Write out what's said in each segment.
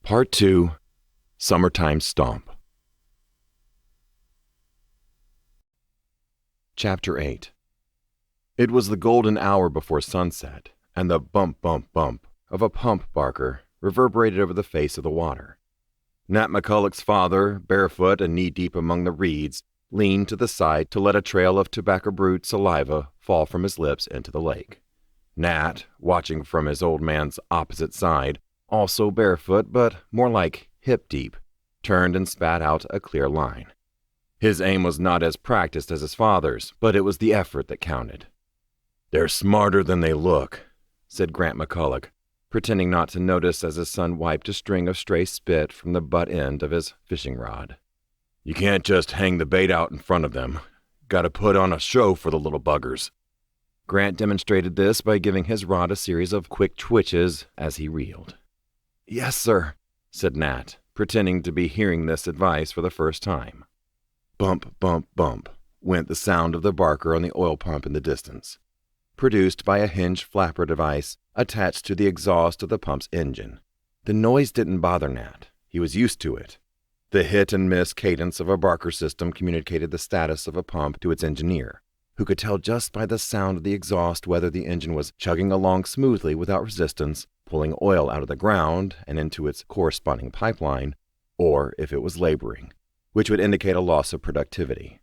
Part 2, Summertime Stomp. Chapter 8. It was the golden hour before sunset, and the bump, bump, bump of a pump barker reverberated over the face of the water. Nat McCulloch's father, barefoot and knee-deep among the reeds, leaned to the side to let a trail of tobacco-brewed saliva fall from his lips into the lake. Nat, watching from his old man's opposite side, also barefoot but more like hip-deep, turned and spat out a clear line. His aim was not as practiced as his father's, but it was the effort that counted. "They're smarter than they look," said Grant McCullough, pretending not to notice as his son wiped a string of stray spit from the butt end of his fishing rod. "You can't just hang the bait out in front of them. Gotta put on a show for the little buggers." Grant demonstrated this by giving his rod a series of quick twitches as he reeled. "Yes, sir," said Nat, pretending to be hearing this advice for the first time. Bump, bump, bump went the sound of the barker on the oil pump in the distance, produced by a hinged flapper device attached to the exhaust of the pump's engine. The noise didn't bother Nat. He was used to it. The hit-and-miss cadence of a barker system communicated the status of a pump to its engineer, who could tell just by the sound of the exhaust whether the engine was chugging along smoothly without resistance, pulling oil out of the ground and into its corresponding pipeline, or if it was laboring, which would indicate a loss of productivity.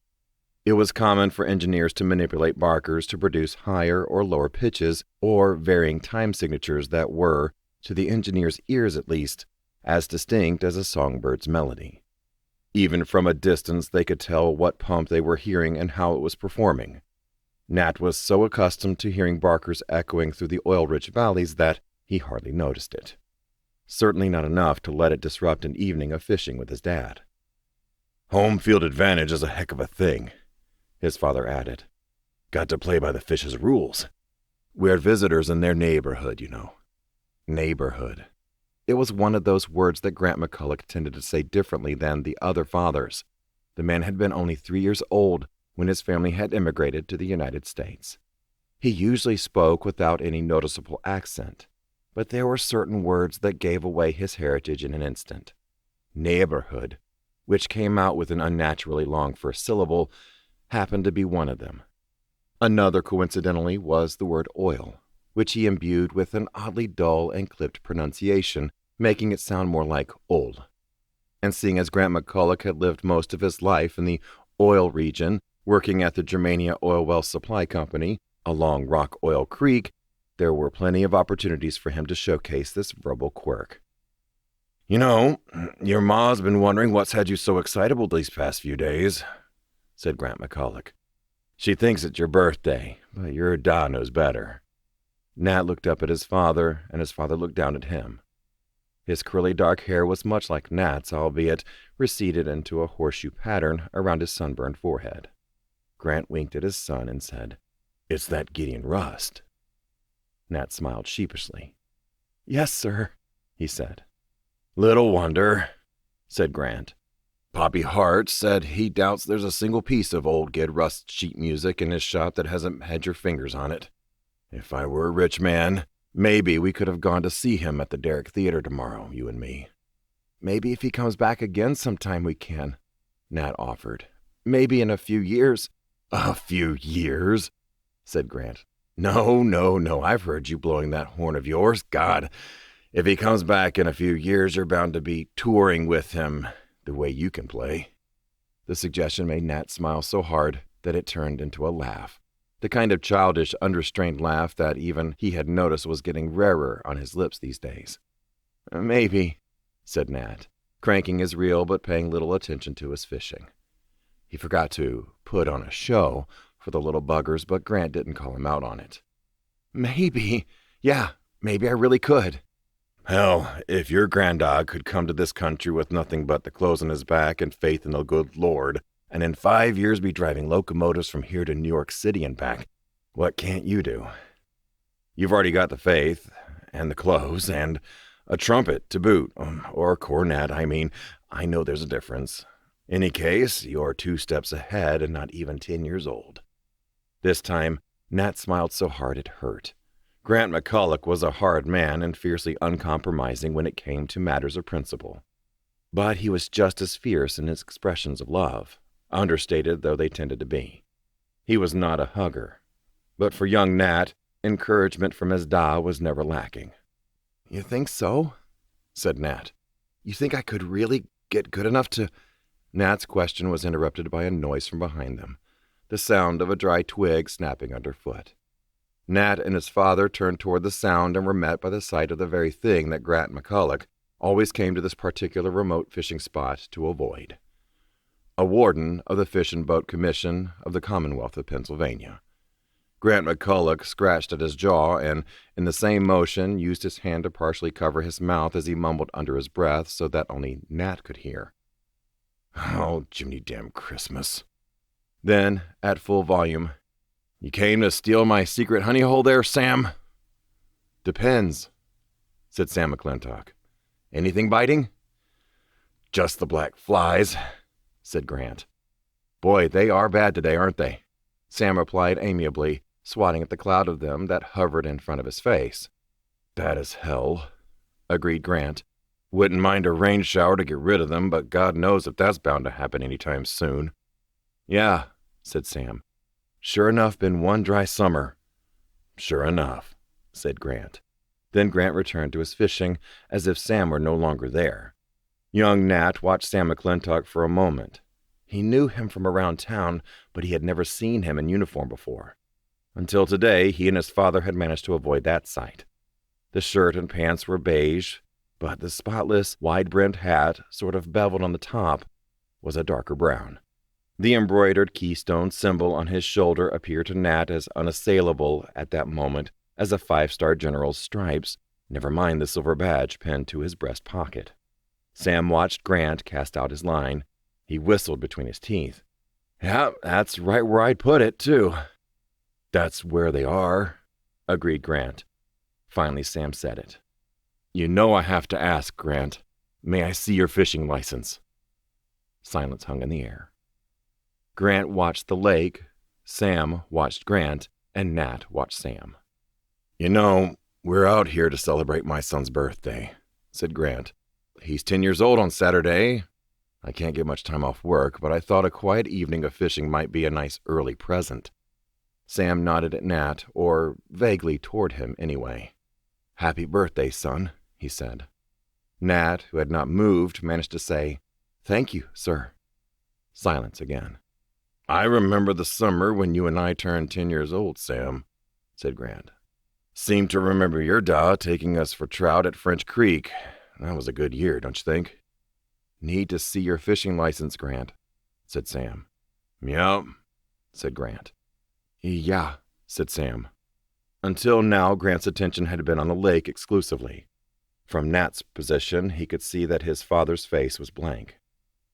It was common for engineers to manipulate barkers to produce higher or lower pitches or varying time signatures that were, to the engineer's ears at least, as distinct as a songbird's melody. Even from a distance they could tell what pump they were hearing and how it was performing. Nat was so accustomed to hearing barkers echoing through the oil-rich valleys that he hardly noticed it. Certainly not enough to let it disrupt an evening of fishing with his dad. "Home field advantage is a heck of a thing," his father added. "Got to play by the fish's rules. We're visitors in their neighborhood, you know." Neighborhood. It was one of those words that Grant McCullough tended to say differently than the other fathers. The man had been only 3 years old when his family had immigrated to the United States. He usually spoke without any noticeable accent, but there were certain words that gave away his heritage in an instant. Neighborhood, which came out with an unnaturally long first syllable, happened to be one of them. Another, coincidentally, was the word oil, which he imbued with an oddly dull and clipped pronunciation, making it sound more like old. And seeing as Grant McCullough had lived most of his life in the oil region, working at the Germania Oil Well Supply Company along Rock Oil Creek, there were plenty of opportunities for him to showcase this verbal quirk. "You know, your ma's been wondering what's had you so excitable these past few days," said Grant McCullough. "She thinks it's your birthday, but your da knows better." Nat looked up at his father, and his father looked down at him. His curly dark hair was much like Nat's, albeit receded into a horseshoe pattern around his sunburned forehead. Grant winked at his son and said, "It's that Gideon Rust." Nat smiled sheepishly. "Yes, sir," he said. "Little wonder," said Grant. "Poppy Hart said he doubts there's a single piece of old Gid Rust's sheet music in his shop that hasn't had your fingers on it. If I were a rich man, maybe we could have gone to see him at the Derrick Theater tomorrow, you and me." "Maybe if he comes back again sometime we can," Nat offered. "Maybe in a few years." "A few years?" said Grant. No, I've heard you blowing that horn of yours. God, if he comes back in a few years, you're bound to be touring with him the way you can play." The suggestion made Nat smile so hard that it turned into a laugh, the kind of childish, unrestrained laugh that even he had noticed was getting rarer on his lips these days. "Maybe," said Nat, cranking his reel but paying little attention to his fishing. He forgot to put on a show for the little buggers, but Grant didn't call him out on it. "Maybe. Yeah, maybe I really could." "Hell, if your granddog could come to this country with nothing but the clothes on his back and faith in the good Lord, and in 5 years be driving locomotives from here to New York City and back, what can't you do? You've already got the faith, and the clothes, and a trumpet to boot, or a cornet, I know there's a difference. Any case, you're 2 steps ahead and not even 10 years old." This time, Nat smiled so hard it hurt. Grant McCullough was a hard man and fiercely uncompromising when it came to matters of principle. But he was just as fierce in his expressions of love, understated though they tended to be. He was not a hugger, but for young Nat, encouragement from his da was never lacking. "You think so?" said Nat. "You think I could really get good enough to—" Nat's question was interrupted by a noise from behind them, the sound of a dry twig snapping underfoot. Nat and his father turned toward the sound and were met by the sight of the very thing that Grant McCullough always came to this particular remote fishing spot to avoid. A warden of the Fish and Boat Commission of the Commonwealth of Pennsylvania. Grant McCullough scratched at his jaw and, in the same motion, used his hand to partially cover his mouth as he mumbled under his breath so that only Nat could hear. "Oh, Jiminy damn Christmas." Then, at full volume, "You came to steal my secret honey hole there, Sam?" "Depends," said Sam McClintock. "Anything biting?" "Just the black flies," said Grant. "Boy, they are bad today, aren't they?" Sam replied amiably, swatting at the cloud of them that hovered in front of his face. "Bad as hell," agreed Grant. "Wouldn't mind a rain shower to get rid of them, but God knows if that's bound to happen any time soon." "Yeah," said Sam. "Sure enough been one dry summer." "Sure enough," said Grant. Then Grant returned to his fishing, as if Sam were no longer there. Young Nat watched Sam McClintock for a moment. He knew him from around town, but he had never seen him in uniform before. Until today, he and his father had managed to avoid that sight. The shirt and pants were beige, but the spotless, wide-brimmed hat, sort of beveled on the top, was a darker brown. The embroidered keystone symbol on his shoulder appeared to Nat as unassailable at that moment as a 5-star general's stripes, never mind the silver badge pinned to his breast pocket. Sam watched Grant cast out his line. He whistled between his teeth. "Yeah, that's right where I'd put it, too." "That's where they are," agreed Grant. Finally, Sam said it. "You know I have to ask, Grant. May I see your fishing license?" Silence hung in the air. Grant watched the lake, Sam watched Grant, and Nat watched Sam. "You know, we're out here to celebrate my son's birthday," said Grant. "He's 10 years old on Saturday. I can't get much time off work, but I thought a quiet evening of fishing might be a nice early present." Sam nodded at Nat, or vaguely toward him anyway. "Happy birthday, son," he said. Nat, who had not moved, managed to say, "Thank you, sir." Silence again. "I remember the summer when you and I turned 10 years old, Sam," said Grant. "Seem to remember your da taking us for trout at French Creek. That was a good year, don't you think?" "Need to see your fishing license, Grant," said Sam. "Yep," said Grant. "Yeah," said Sam. Until now, Grant's attention had been on the lake exclusively. From Nat's position, he could see that his father's face was blank.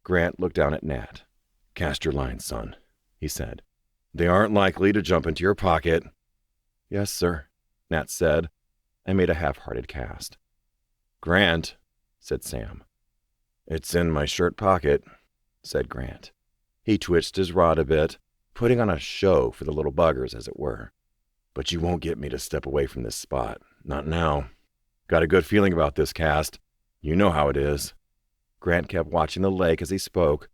Grant looked down at Nat. "Cast your line, son," he said. "They aren't likely to jump into your pocket." "Yes, sir," Nat said, and made a half-hearted cast. "Grant," said Sam. "It's in my shirt pocket," said Grant. He twitched his rod a bit, putting on a show for the little buggers, as it were. "But you won't get me to step away from this spot. Not now. Got a good feeling about this cast. You know how it is." Grant kept watching the lake as he spoke.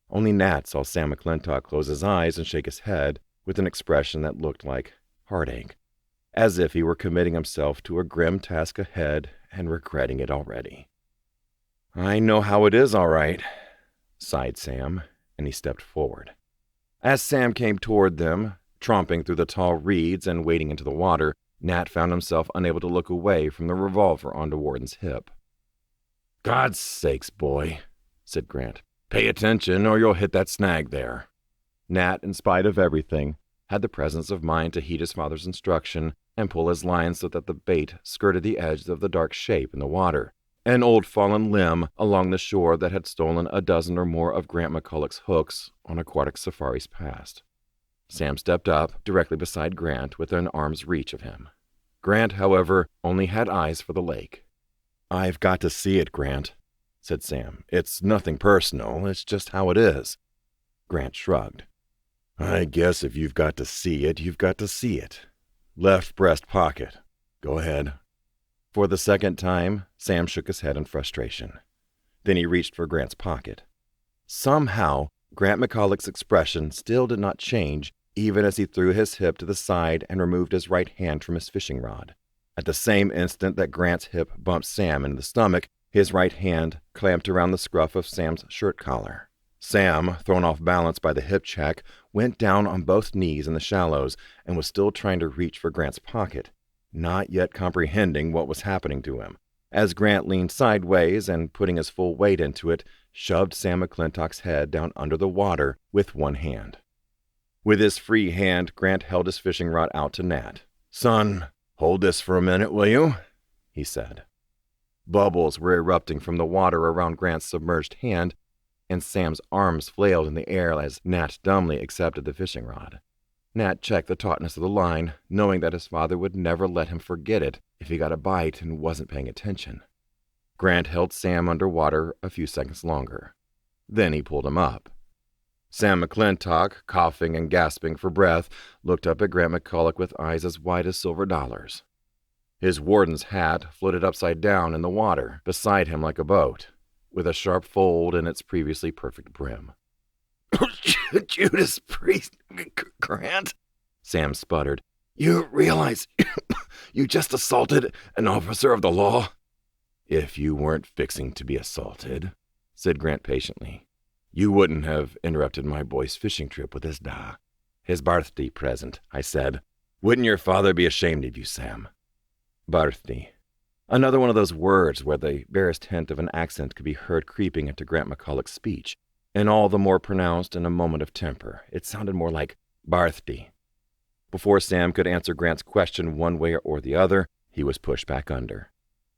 Only Nat saw Sam McClintock close his eyes and shake his head with an expression that looked like heartache, as if he were committing himself to a grim task ahead and regretting it already. "I know how it is, all right," sighed Sam, and he stepped forward. As Sam came toward them, tromping through the tall reeds and wading into the water, Nat found himself unable to look away from the revolver on the warden's hip. "God's sakes, boy," said Grant. "Pay attention or you'll hit that snag there." Nat, in spite of everything, had the presence of mind to heed his father's instruction and pull his line so that the bait skirted the edge of the dark shape in the water, an old fallen limb along the shore that had stolen a dozen or more of Grant McCulloch's hooks on aquatic safaris past. Sam stepped up directly beside Grant within arm's reach of him. Grant, however, only had eyes for the lake. "I've got to see it, Grant," said Sam. "It's nothing personal, it's just how it is." Grant shrugged. "I guess if you've got to see it, you've got to see it. Left breast pocket. Go ahead." For the second time, Sam shook his head in frustration. Then he reached for Grant's pocket. Somehow, Grant McCulloch's expression still did not change, even as he threw his hip to the side and removed his right hand from his fishing rod. At the same instant that Grant's hip bumped Sam in the stomach, his right hand clamped around the scruff of Sam's shirt collar. Sam, thrown off balance by the hip check, went down on both knees in the shallows and was still trying to reach for Grant's pocket, not yet comprehending what was happening to him, as Grant leaned sideways and, putting his full weight into it, shoved Sam McClintock's head down under the water with one hand. With his free hand, Grant held his fishing rod out to Nat. "Son, hold this for a minute, will you?" he said. Bubbles were erupting from the water around Grant's submerged hand, and Sam's arms flailed in the air as Nat dumbly accepted the fishing rod. Nat checked the tautness of the line, knowing that his father would never let him forget it if he got a bite and wasn't paying attention. Grant held Sam underwater a few seconds longer. Then he pulled him up. Sam McClintock, coughing and gasping for breath, looked up at Grant McCulloch with eyes as wide as silver dollars. His warden's hat floated upside down in the water beside him like a boat, with a sharp fold in its previously perfect brim. "Judas Priest, Grant," Sam sputtered. "You realize you just assaulted an officer of the law?" "If you weren't fixing to be assaulted," said Grant patiently, "you wouldn't have interrupted my boy's fishing trip with his birthday present," I said. "Wouldn't your father be ashamed of you, Sam?" Birthday. Another one of those words where the barest hint of an accent could be heard creeping into Grant McCulloch's speech, and all the more pronounced in a moment of temper. It sounded more like birthday. Before Sam could answer Grant's question one way or the other, he was pushed back under.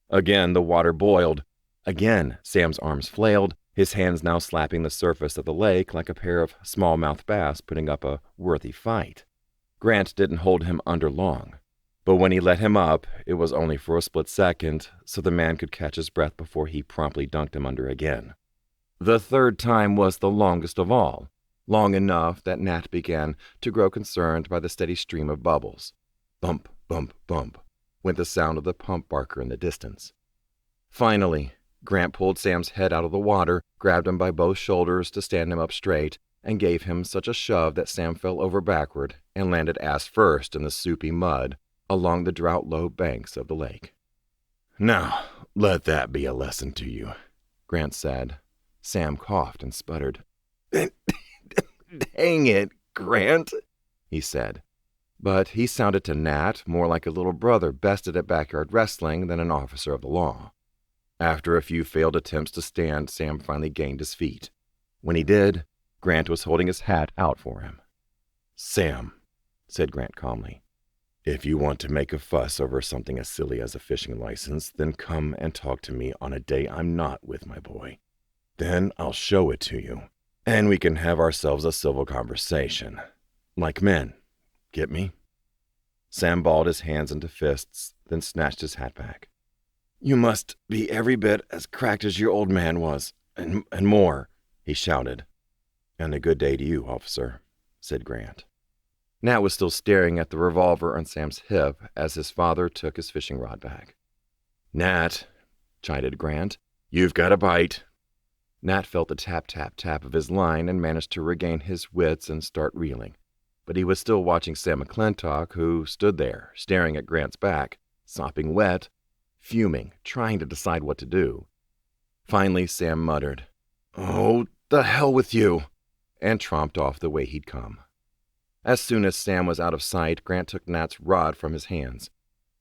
Again, the water boiled. Again, Sam's arms flailed, his hands now slapping the surface of the lake like a pair of smallmouth bass putting up a worthy fight. Grant didn't hold him under long, but when he let him up, it was only for a split second, so the man could catch his breath before he promptly dunked him under again. The third time was the longest of all, long enough that Nat began to grow concerned by the steady stream of bubbles. Bump, bump, bump, went the sound of the pump barker in the distance. Finally, Grant pulled Sam's head out of the water, grabbed him by both shoulders to stand him up straight, and gave him such a shove that Sam fell over backward and landed ass first in the soupy mud along the drought-low banks of the lake. "Now, let that be a lesson to you," Grant said. Sam coughed and sputtered. "Dang it, Grant," he said. But he sounded to Nat more like a little brother bested at backyard wrestling than an officer of the law. After a few failed attempts to stand, Sam finally gained his feet. When he did, Grant was holding his hat out for him. "Sam," said Grant calmly, "if you want to make a fuss over something as silly as a fishing license, then come and talk to me on a day I'm not with my boy. Then I'll show it to you, and we can have ourselves a civil conversation. Like men. Get me?" Sam balled his hands into fists, then snatched his hat back. "You must be every bit as cracked as your old man was, and more," he shouted. "And a good day to you, officer," said Grant. Nat was still staring at the revolver on Sam's hip as his father took his fishing rod back. "Nat," chided Grant, "you've got a bite." Nat felt the tap, tap, tap of his line and managed to regain his wits and start reeling. But he was still watching Sam McClintock, who stood there, staring at Grant's back, sopping wet, fuming, trying to decide what to do. Finally, Sam muttered, "Oh, the hell with you," and tromped off the way he'd come. As soon as Sam was out of sight, Grant took Nat's rod from his hands.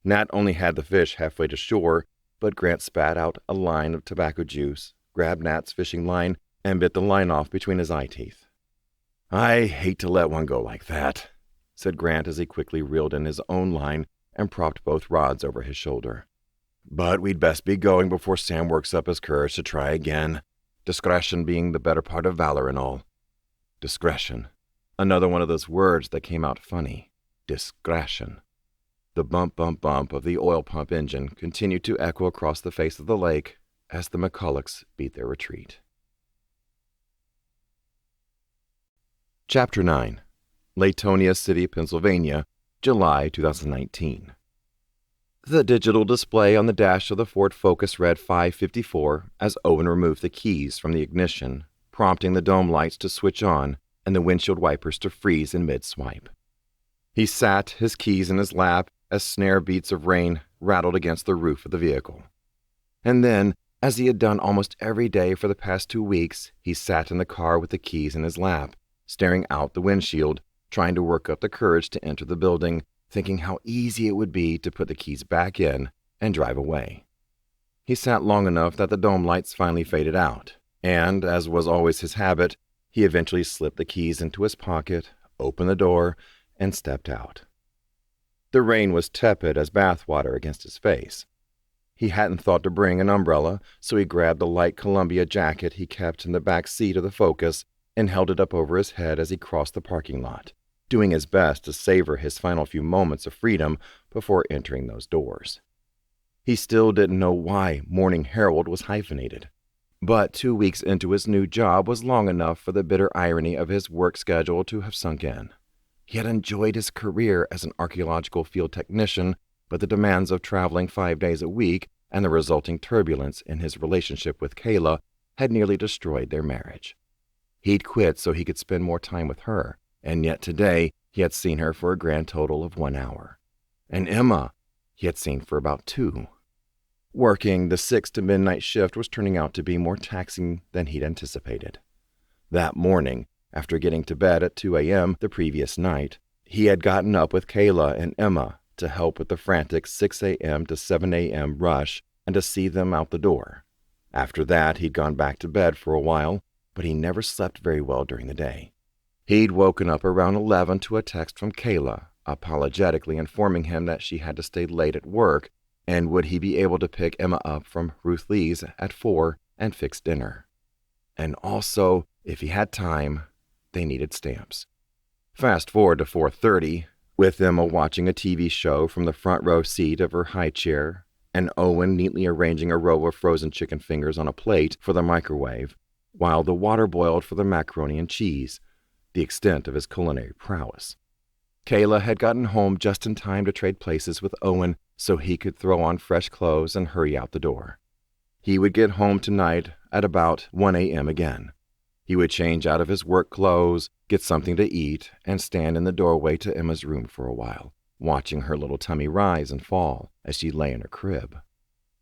Nat only had the fish halfway to shore, but Grant spat out a line of tobacco juice, grabbed Nat's fishing line, and bit the line off between his eye teeth. "I hate to let one go like that," said Grant as he quickly reeled in his own line and propped both rods over his shoulder. "But we'd best be going before Sam works up his courage to try again, discretion being the better part of valor and all." Discretion. Another one of those words that came out funny. Discretion. The bump, bump, bump of the oil pump engine continued to echo across the face of the lake as the McCullochs beat their retreat. Chapter 9. Latonia City, Pennsylvania, July 2019. The digital display on the dash of the Ford Focus read 5:54 as Owen removed the keys from the ignition, prompting the dome lights to switch on and the windshield wipers to freeze in mid-swipe. He sat, his keys in his lap, as snare beats of rain rattled against the roof of the vehicle. And then, as he had done almost every day for the past 2 weeks, he sat in the car with the keys in his lap, staring out the windshield, trying to work up the courage to enter the building, thinking how easy it would be to put the keys back in and drive away. He sat long enough that the dome lights finally faded out, and, as was always his habit, he eventually slipped the keys into his pocket, opened the door, and stepped out. The rain was tepid as bathwater against his face. He hadn't thought to bring an umbrella, so he grabbed the light Columbia jacket he kept in the back seat of the Focus and held it up over his head as he crossed the parking lot, doing his best to savor his final few moments of freedom before entering those doors. He still didn't know why Morning Herald was hyphenated, but 2 weeks into his new job was long enough for the bitter irony of his work schedule to have sunk in. He had enjoyed his career as an archaeological field technician, but the demands of traveling 5 days a week and the resulting turbulence in his relationship with Kayla had nearly destroyed their marriage. He'd quit so he could spend more time with her, and yet today he had seen her for a grand total of 1 hour. And Emma he had seen for about 2. Working the 6 to midnight shift was turning out to be more taxing than he'd anticipated. That morning, after getting to bed at 2 a.m. the previous night, he had gotten up with Kayla and Emma to help with the frantic 6 a.m. to 7 a.m. rush and to see them out the door. After that, he'd gone back to bed for a while, but he never slept very well during the day. He'd woken up around 11 to a text from Kayla, apologetically informing him that she had to stay late at work, and would he be able to pick Emma up from Ruth Lee's at 4 and fix dinner. And also, if he had time, they needed stamps. Fast forward to 4:30, with Emma watching a TV show from the front row seat of her high chair, and Owen neatly arranging a row of frozen chicken fingers on a plate for the microwave, while the water boiled for the macaroni and cheese, the extent of his culinary prowess. Kayla had gotten home just in time to trade places with Owen so he could throw on fresh clothes and hurry out the door. He would get home tonight at about 1 a.m. again. He would change out of his work clothes, get something to eat, and stand in the doorway to Emma's room for a while, watching her little tummy rise and fall as she lay in her crib.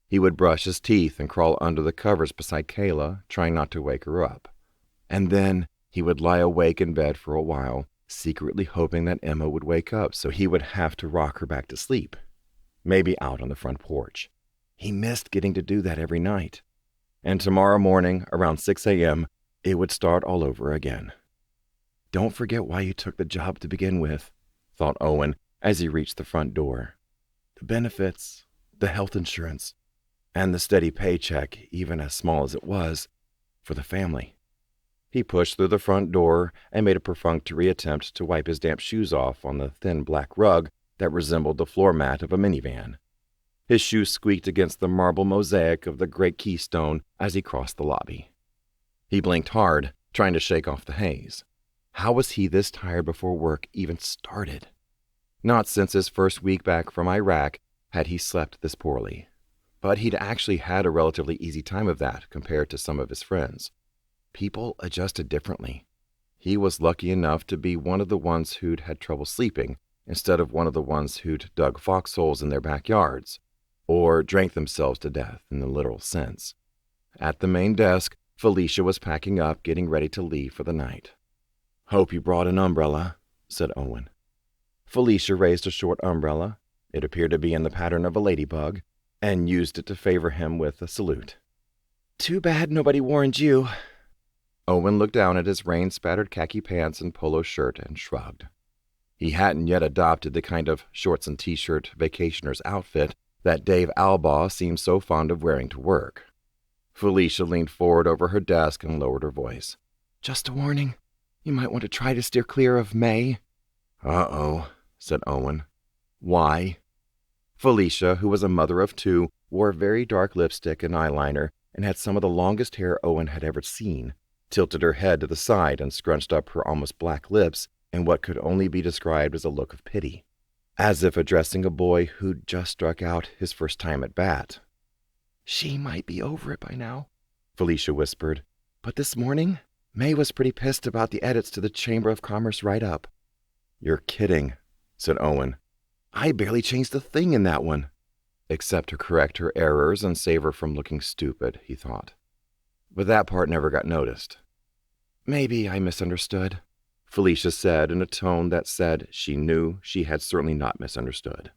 He would brush his teeth and crawl under the covers beside Kayla, trying not to wake her up. And then he would lie awake in bed for a while, secretly hoping that Emma would wake up so he would have to rock her back to sleep, maybe out on the front porch. He missed getting to do that every night. And tomorrow morning, around 6 a.m., it would start all over again. Don't forget why you took the job to begin with, thought Owen as he reached the front door. The benefits, the health insurance, and the steady paycheck, even as small as it was, for the family. He pushed through the front door and made a perfunctory attempt to wipe his damp shoes off on the thin black rug that resembled the floor mat of a minivan. His shoes squeaked against the marble mosaic of the great keystone as he crossed the lobby. He blinked hard, trying to shake off the haze. How was he this tired before work even started? Not since his first week back from Iraq had he slept this poorly. But he'd actually had a relatively easy time of that compared to some of his friends. People adjusted differently. He was lucky enough to be one of the ones who'd had trouble sleeping, instead of one of the ones who'd dug foxholes in their backyards, or drank themselves to death in the literal sense. At the main desk, Felicia was packing up, getting ready to leave for the night. "Hope you brought an umbrella," said Owen. Felicia raised a short umbrella, it appeared to be in the pattern of a ladybug, and used it to favor him with a salute. "Too bad nobody warned you." Owen looked down at his rain-spattered khaki pants and polo shirt and shrugged. He hadn't yet adopted the kind of shorts and t-shirt vacationer's outfit that Dave Albaugh seemed so fond of wearing to work. Felicia leaned forward over her desk and lowered her voice. "Just a warning. You might want to try to steer clear of May." "Uh-oh," said Owen. "Why?" Felicia, who was a mother of 2, wore very dark lipstick and eyeliner and had some of the longest hair Owen had ever seen, tilted her head to the side and scrunched up her almost black lips in what could only be described as a look of pity. as if addressing a boy who'd just struck out his first time at bat. "She might be over it by now," Felicia whispered. "But this morning, May was pretty pissed about the edits to the Chamber of Commerce write-up." "You're kidding," said Owen. "I barely changed a thing in that one." Except to correct her errors and save her from looking stupid, he thought. But that part never got noticed. "Maybe I misunderstood," Felicia said in a tone that said she knew she had certainly not misunderstood.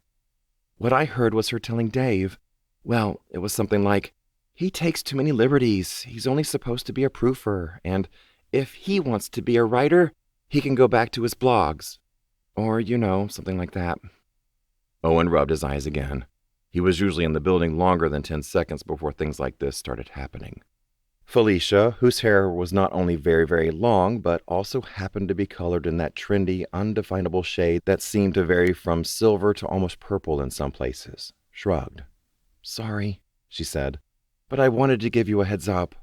"What I heard was her telling Dave, well, it was something like, he takes too many liberties, he's only supposed to be a proofer, and if he wants to be a writer, he can go back to his blogs. Or, something like that." Owen rubbed his eyes again. He was usually in the building longer than 10 seconds before things like this started happening. Felicia, whose hair was not only very, very long, but also happened to be colored in that trendy, undefinable shade that seemed to vary from silver to almost purple in some places, shrugged. "Sorry," she said, "but I wanted to give you a heads up."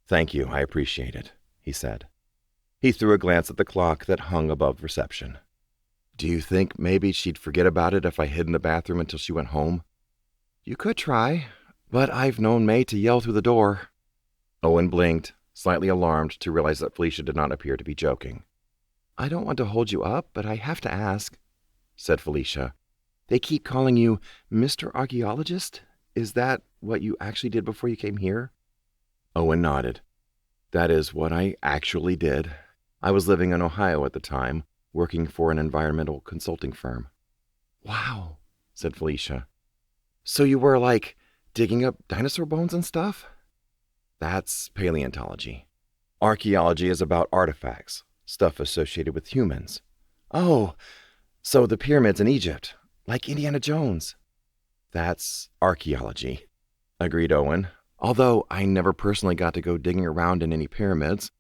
"Thank you, I appreciate it," he said. He threw a glance at the clock that hung above reception. "Do you think maybe she'd forget about it if I hid in the bathroom until she went home?" "You could try, but I've known May to yell through the door." Owen blinked, slightly alarmed to realize that Felicia did not appear to be joking. "I don't want to hold you up, but I have to ask," said Felicia. "They keep calling you Mr. Archaeologist? Is that what you actually did before you came here?" Owen nodded. "That is what I actually did. I was living in Ohio at the time, working for an environmental consulting firm." "Wow," said Felicia. "So you were, digging up dinosaur bones and stuff?" "That's paleontology. Archaeology is about artifacts, stuff associated with humans." "Oh, so the pyramids in Egypt, like Indiana Jones." "That's archaeology," agreed Owen, although I never personally got to go digging around in any pyramids.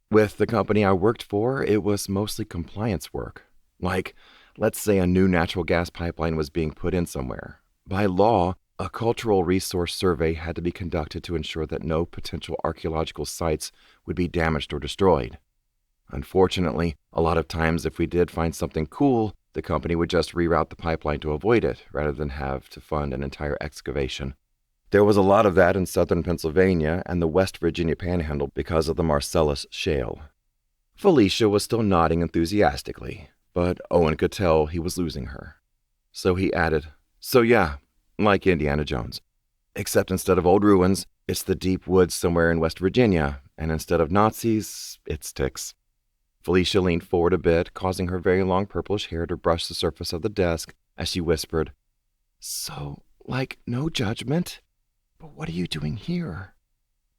With the company I worked for, it was mostly compliance work. Let's say a new natural gas pipeline was being put in somewhere. By law, a cultural resource survey had to be conducted to ensure that no potential archaeological sites would be damaged or destroyed. Unfortunately, a lot of times if we did find something cool, the company would just reroute the pipeline to avoid it, rather than have to fund an entire excavation. There was a lot of that in southern Pennsylvania and the West Virginia Panhandle because of the Marcellus Shale. Felicia was still nodding enthusiastically, but Owen could tell he was losing her. So he added, "So yeah, like Indiana Jones. Except instead of old ruins, it's the deep woods somewhere in West Virginia, and instead of Nazis, it's ticks." Felicia leaned forward a bit, causing her very long purplish hair to brush the surface of the desk as she whispered, "So, no judgment? But what are you doing here?"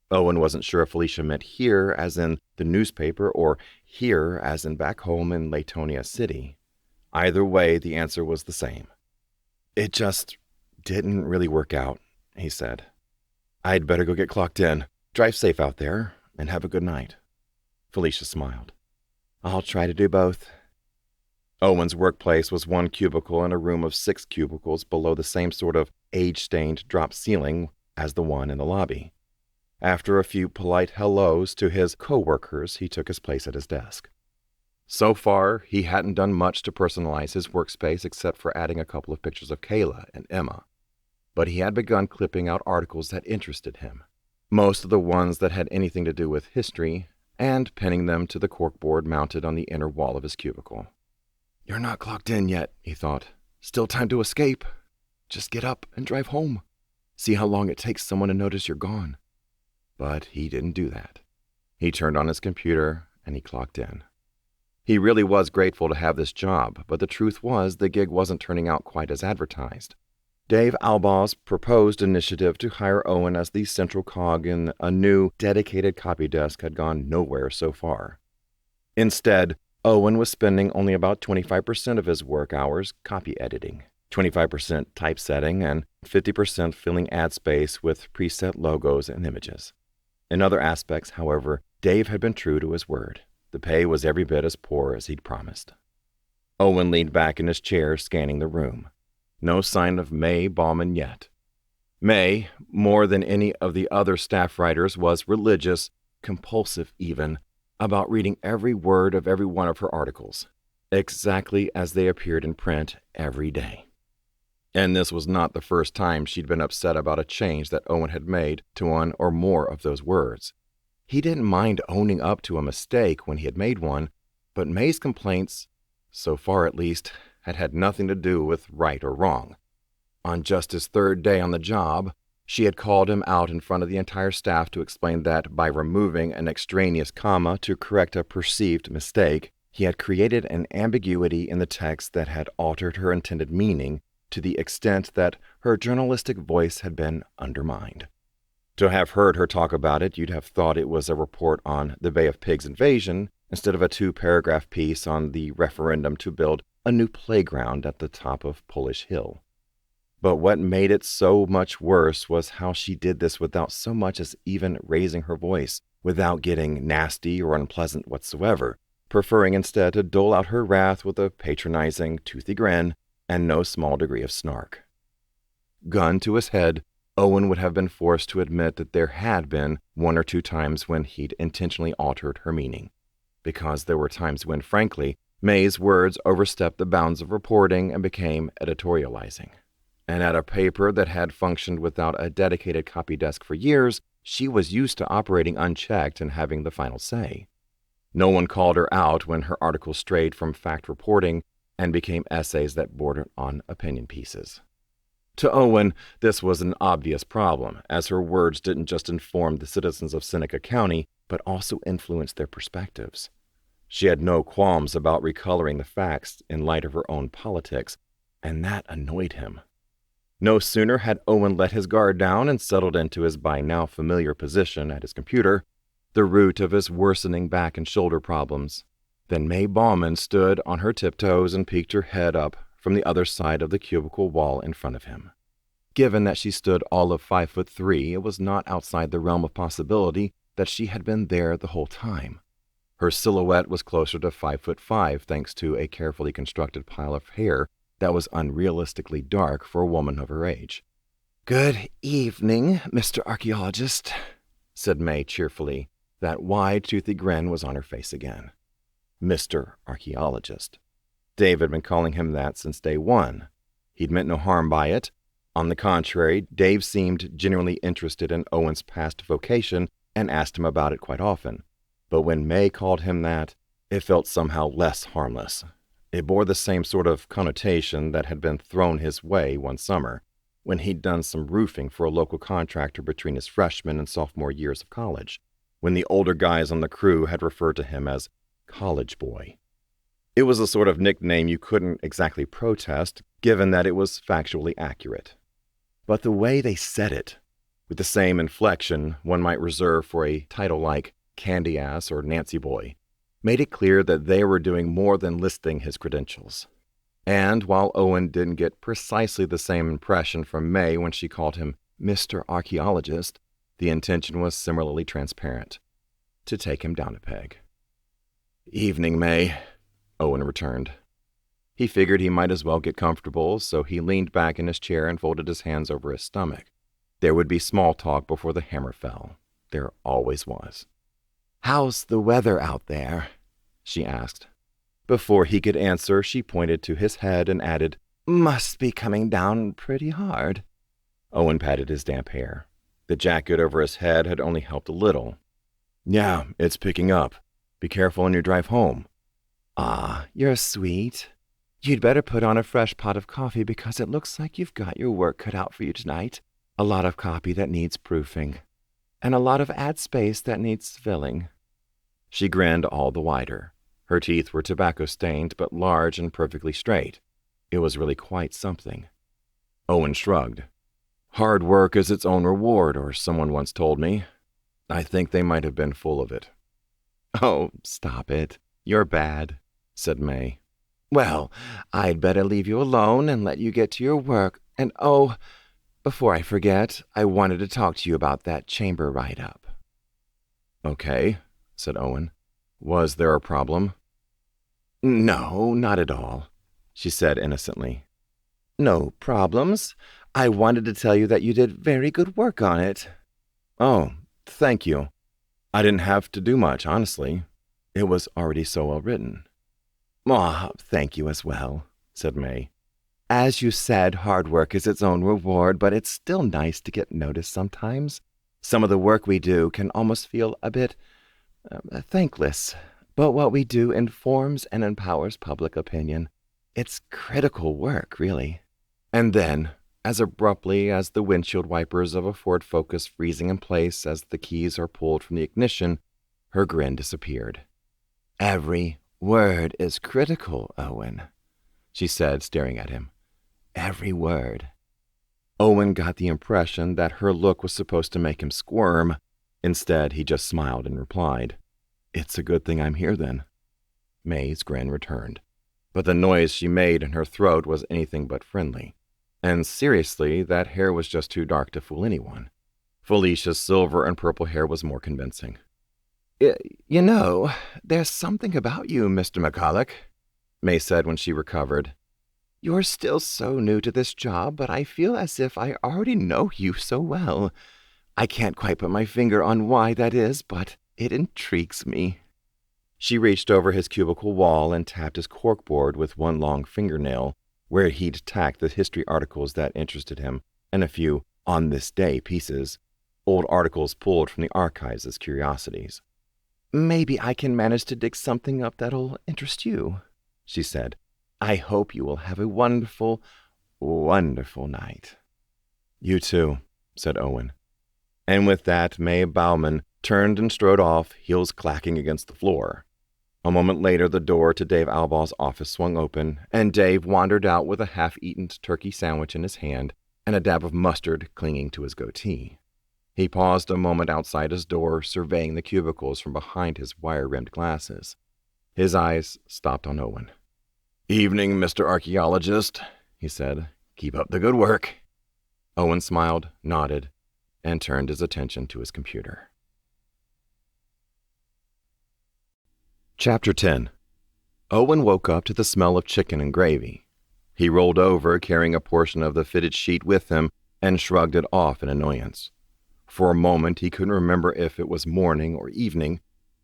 Owen wasn't sure if Felicia meant here as in the newspaper or here as in back home in Latonia City. Either way, the answer was the same. "It just didn't really work out," he said. "I'd better go get clocked in. Drive safe out there, and have a good night." Felicia smiled. "I'll try to do both." Owen's workplace was one cubicle in a room of 6 cubicles below the same sort of age-stained drop ceiling as the one in the lobby. After a few polite hellos to his co-workers, he took his place at his desk. So far, he hadn't done much to personalize his workspace except for adding a couple of pictures of Kayla and Emma. But he had begun clipping out articles that interested him, most of the ones that had anything to do with history, and pinning them to the corkboard mounted on the inner wall of his cubicle. "You're not clocked in yet," he thought. "Still time to escape. Just get up and drive home. See how long it takes someone to notice you're gone." But he didn't do that. He turned on his computer and he clocked in. He really was grateful to have this job, but the truth was the gig wasn't turning out quite as advertised. Dave Albaugh's proposed initiative to hire Owen as the central cog in a new, dedicated copy desk had gone nowhere so far. Instead, Owen was spending only about 25% of his work hours copy editing, 25% typesetting, and 50% filling ad space with preset logos and images. In other aspects, however, Dave had been true to his word. The pay was every bit as poor as he'd promised. Owen leaned back in his chair, scanning the room. No sign of May Bauman yet. May, more than any of the other staff writers, was religious, compulsive even, about reading every word of every one of her articles. exactly as they appeared in print every day. And this was not the first time she'd been upset about a change that Owen had made to one or more of those words. He didn't mind owning up to a mistake when he had made one, but May's complaints, so far at least, had had nothing to do with right or wrong. On just his third day on the job, she had called him out in front of the entire staff to explain that by removing an extraneous comma to correct a perceived mistake, he had created an ambiguity in the text that had altered her intended meaning to the extent that her journalistic voice had been undermined. To have heard her talk about it, you'd have thought it was a report on the Bay of Pigs invasion instead of a 2-paragraph piece on the referendum to build a new playground at the top of Polish Hill. But what made it so much worse was how she did this without so much as even raising her voice, without getting nasty or unpleasant whatsoever, preferring instead to dole out her wrath with a patronizing, toothy grin and no small degree of snark. Gun to his head, Owen would have been forced to admit that there had been 1 or 2 times when he'd intentionally altered her meaning, because there were times when, frankly, May's words overstepped the bounds of reporting and became editorializing. And at a paper that had functioned without a dedicated copy desk for years, she was used to operating unchecked and having the final say. No one called her out when her articles strayed from fact reporting and became essays that bordered on opinion pieces. To Owen, this was an obvious problem, as her words didn't just inform the citizens of Seneca County, but also influenced their perspectives. She had no qualms about recoloring the facts in light of her own politics, and that annoyed him. No sooner had Owen let his guard down and settled into his by now familiar position at his computer, the root of his worsening back and shoulder problems, than May Bauman stood on her tiptoes and peeked her head up from the other side of the cubicle wall in front of him. Given that she stood all of 5'3", it was not outside the realm of possibility that she had been there the whole time. Her silhouette was closer to 5'5", thanks to a carefully constructed pile of hair that was unrealistically dark for a woman of her age. "Good evening, Mr. Archaeologist," said May cheerfully. That wide, toothy grin was on her face again. Mr. Archaeologist. Dave had been calling him that since day one. He'd meant no harm by it. On the contrary, Dave seemed genuinely interested in Owen's past vocation and asked him about it quite often. But when May called him that, it felt somehow less harmless. It bore the same sort of connotation that had been thrown his way one summer, when he'd done some roofing for a local contractor between his freshman and sophomore years of college, when the older guys on the crew had referred to him as college boy. It was a sort of nickname you couldn't exactly protest, given that it was factually accurate. But the way they said it, with the same inflection one might reserve for a title like Candy Ass or Nancy Boy, made it clear that they were doing more than listing his credentials. And while Owen didn't get precisely the same impression from May when she called him Mr. Archaeologist, the intention was similarly transparent: to take him down a peg. "Evening, May," Owen returned. He figured he might as well get comfortable, so he leaned back in his chair and folded his hands over his stomach. There would be small talk before the hammer fell. There always was. "How's the weather out there?" she asked. Before he could answer, she pointed to his head and added, "Must be coming down pretty hard." Owen patted his damp hair. The jacket over his head had only helped a little. "Yeah, it's picking up. Be careful on your drive home." "Ah, you're sweet. You'd better put on a fresh pot of coffee because it looks like you've got your work cut out for you tonight. A lot of copy that needs proofing, and a lot of ad space that needs filling." She grinned all the wider. Her teeth were tobacco-stained but large and perfectly straight. It was really quite something. Owen shrugged. "Hard work is its own reward, or someone once told me. I think they might have been full of it." "Oh, stop it. You're bad," said May. "Well, I'd better leave you alone and let you get to your work. And oh, before I forget, I wanted to talk to you about that chamber write-up." "Okay," said Owen. "Was there a problem?" "No, not at all," she said innocently. "No problems. I wanted to tell you that you did very good work on it." "Oh, thank you. I didn't have to do much, honestly. It was already so well written." Thank you as well," said May. "As you said, hard work is its own reward, but it's still nice to get noticed sometimes. Some of the work we do can almost feel a bit thankless, but what we do informs and empowers public opinion. It's critical work, really." And then, as abruptly as the windshield wipers of a Ford Focus freezing in place as the keys are pulled from the ignition, her grin disappeared. "Every word is critical, Owen," she said, staring at him. "Every word." Owen got the impression that her look was supposed to make him squirm. Instead, he just smiled and replied, "It's a good thing I'm here, then." May's grin returned, but the noise she made in her throat was anything but friendly. And seriously, that hair was just too dark to fool anyone. Felicia's silver and purple hair was more convincing. You know, there's something about you, Mr. McCullough," May said when she recovered. "You're still so new to this job, but I feel as if I already know you so well. I can't quite put my finger on why that is, but it intrigues me." She reached over his cubicle wall and tapped his corkboard with one long fingernail, where he'd tacked the history articles that interested him and a few on this day pieces, old articles pulled from the archives as curiosities. "Maybe I can manage to dig something up that'll interest you," she said. "I hope you will have a wonderful, wonderful night." "You too," said Owen. And with that, May Bauman turned and strode off, heels clacking against the floor. A moment later, the door to Dave Albaugh's office swung open, and Dave wandered out with a half-eaten turkey sandwich in his hand and a dab of mustard clinging to his goatee. He paused a moment outside his door, surveying the cubicles from behind his wire-rimmed glasses. His eyes stopped on Owen. "Evening, Mr. Archaeologist," he said. "Keep up the good work." Owen smiled, nodded, and turned his attention to his computer. Chapter 10. Owen woke up to the smell of chicken and gravy. He rolled over, carrying a portion of the fitted sheet with him, and shrugged it off in annoyance. For a moment, he couldn't remember if it was morning or evening.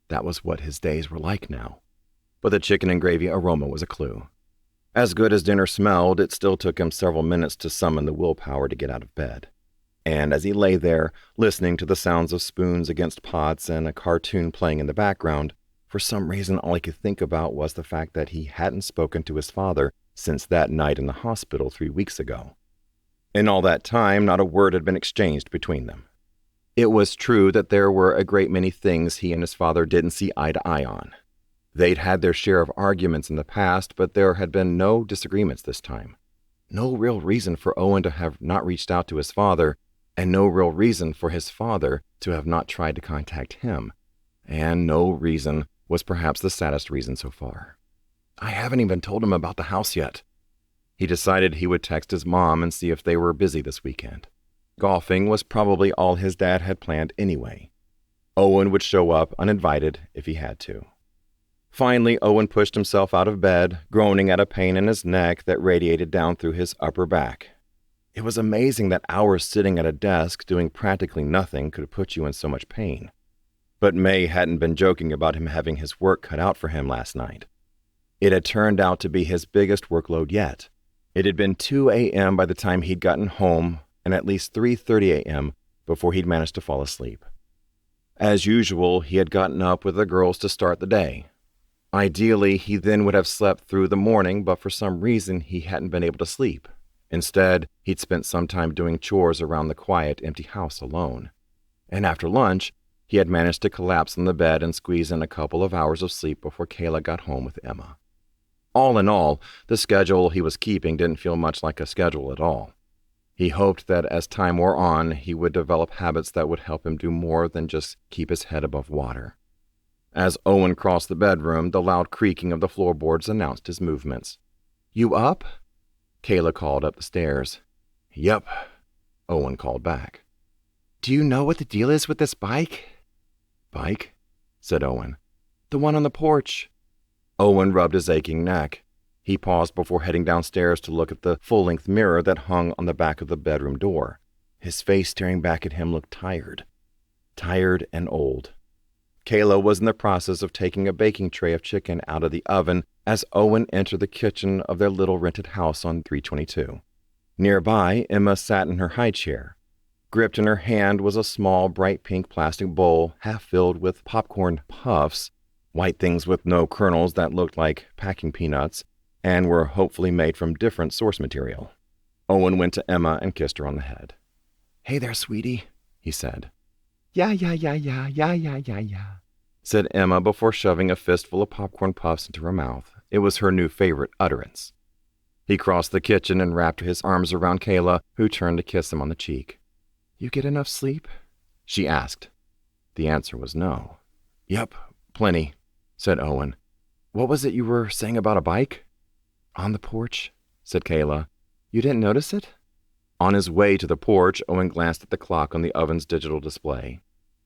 That was what his days were like now. But the chicken and gravy aroma was a clue. As good as dinner smelled, it still took him several minutes to summon the willpower to get out of bed. And as he lay there, listening to the sounds of spoons against pots and a cartoon playing in the background, for some reason all he could think about was the fact that he hadn't spoken to his father since that night in the hospital 3 weeks ago. In all that time, not a word had been exchanged between them. It was true that there were a great many things he and his father didn't see eye to eye on. They'd had their share of arguments in the past, but there had been no disagreements this time. No real reason for Owen to have not reached out to his father, and no real reason for his father to have not tried to contact him. And no reason was perhaps the saddest reason so far. "I haven't even told him about the house yet." He decided he would text his mom and see if they were busy this weekend. Golfing was probably all his dad had planned anyway. Owen would show up uninvited if he had to. Finally, Owen pushed himself out of bed, groaning at a pain in his neck that radiated down through his upper back. It was amazing that hours sitting at a desk doing practically nothing could put you in so much pain. But May hadn't been joking about him having his work cut out for him last night. It had turned out to be his biggest workload yet. It had been 2 a.m. by the time he'd gotten home, and at least 3:30 a.m. before he'd managed to fall asleep. As usual, he had gotten up with the girls to start the day. Ideally, he then would have slept through the morning, but for some reason he hadn't been able to sleep. Instead, he'd spent some time doing chores around the quiet, empty house alone. And after lunch, he had managed to collapse on the bed and squeeze in a couple of hours of sleep before Kayla got home with Emma. All in all, the schedule he was keeping didn't feel much like a schedule at all. He hoped that as time wore on, he would develop habits that would help him do more than just keep his head above water. As Owen crossed the bedroom, the loud creaking of the floorboards announced his movements. "You up?" Kayla called up the stairs. "Yep," Owen called back. "Do you know what the deal is with this bike?" "Bike?" said Owen. "The one on the porch." Owen rubbed his aching neck. He paused before heading downstairs to look at the full-length mirror that hung on the back of the bedroom door. His face staring back at him looked tired. Tired and old. Kayla was in the process of taking a baking tray of chicken out of the oven as Owen entered the kitchen of their little rented house on 322. Nearby, Emma sat in her high chair. Gripped in her hand was a small, bright pink plastic bowl half filled with popcorn puffs, white things with no kernels that looked like packing peanuts and were hopefully made from different source material. Owen went to Emma and kissed her on the head. "Hey there, sweetie," he said. "Yeah, said Emma before shoving a fistful of popcorn puffs into her mouth. It was her new favorite utterance. He crossed the kitchen and wrapped his arms around Kayla, who turned to kiss him on the cheek. "You get enough sleep?" she asked. The answer was no. "Yep, plenty," said Owen. "What was it you were saying about a bike?" "On the porch," said Kayla. "You didn't notice it?" On his way to the porch, Owen glanced at the clock on the oven's digital display.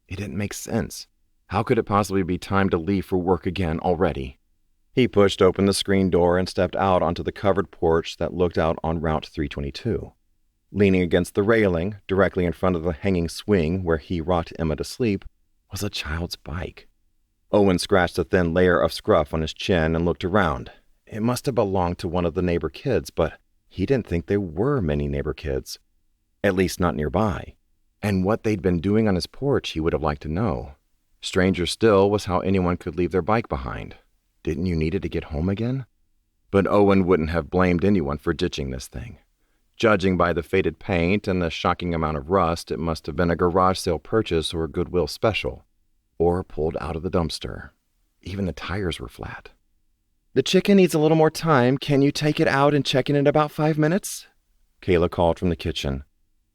It didn't make sense. How could it possibly be time to leave for work again already? He pushed open the screen door and stepped out onto the covered porch that looked out on Route 322. Leaning against the railing, directly in front of the hanging swing where he rocked Emma to sleep, was a child's bike. Owen scratched a thin layer of scruff on his chin and looked around. It must have belonged to one of the neighbor kids, but he didn't think there were many neighbor kids. At least not nearby. And what they'd been doing on his porch he would have liked to know. Stranger still was how anyone could leave their bike behind. Didn't you need it to get home again? But Owen wouldn't have blamed anyone for ditching this thing. Judging by the faded paint and the shocking amount of rust, it must have been a garage sale purchase or a Goodwill special, or pulled out of the dumpster. Even the tires were flat. "The chicken needs a little more time. Can you take it out and check in about 5 minutes?" Kayla called from the kitchen.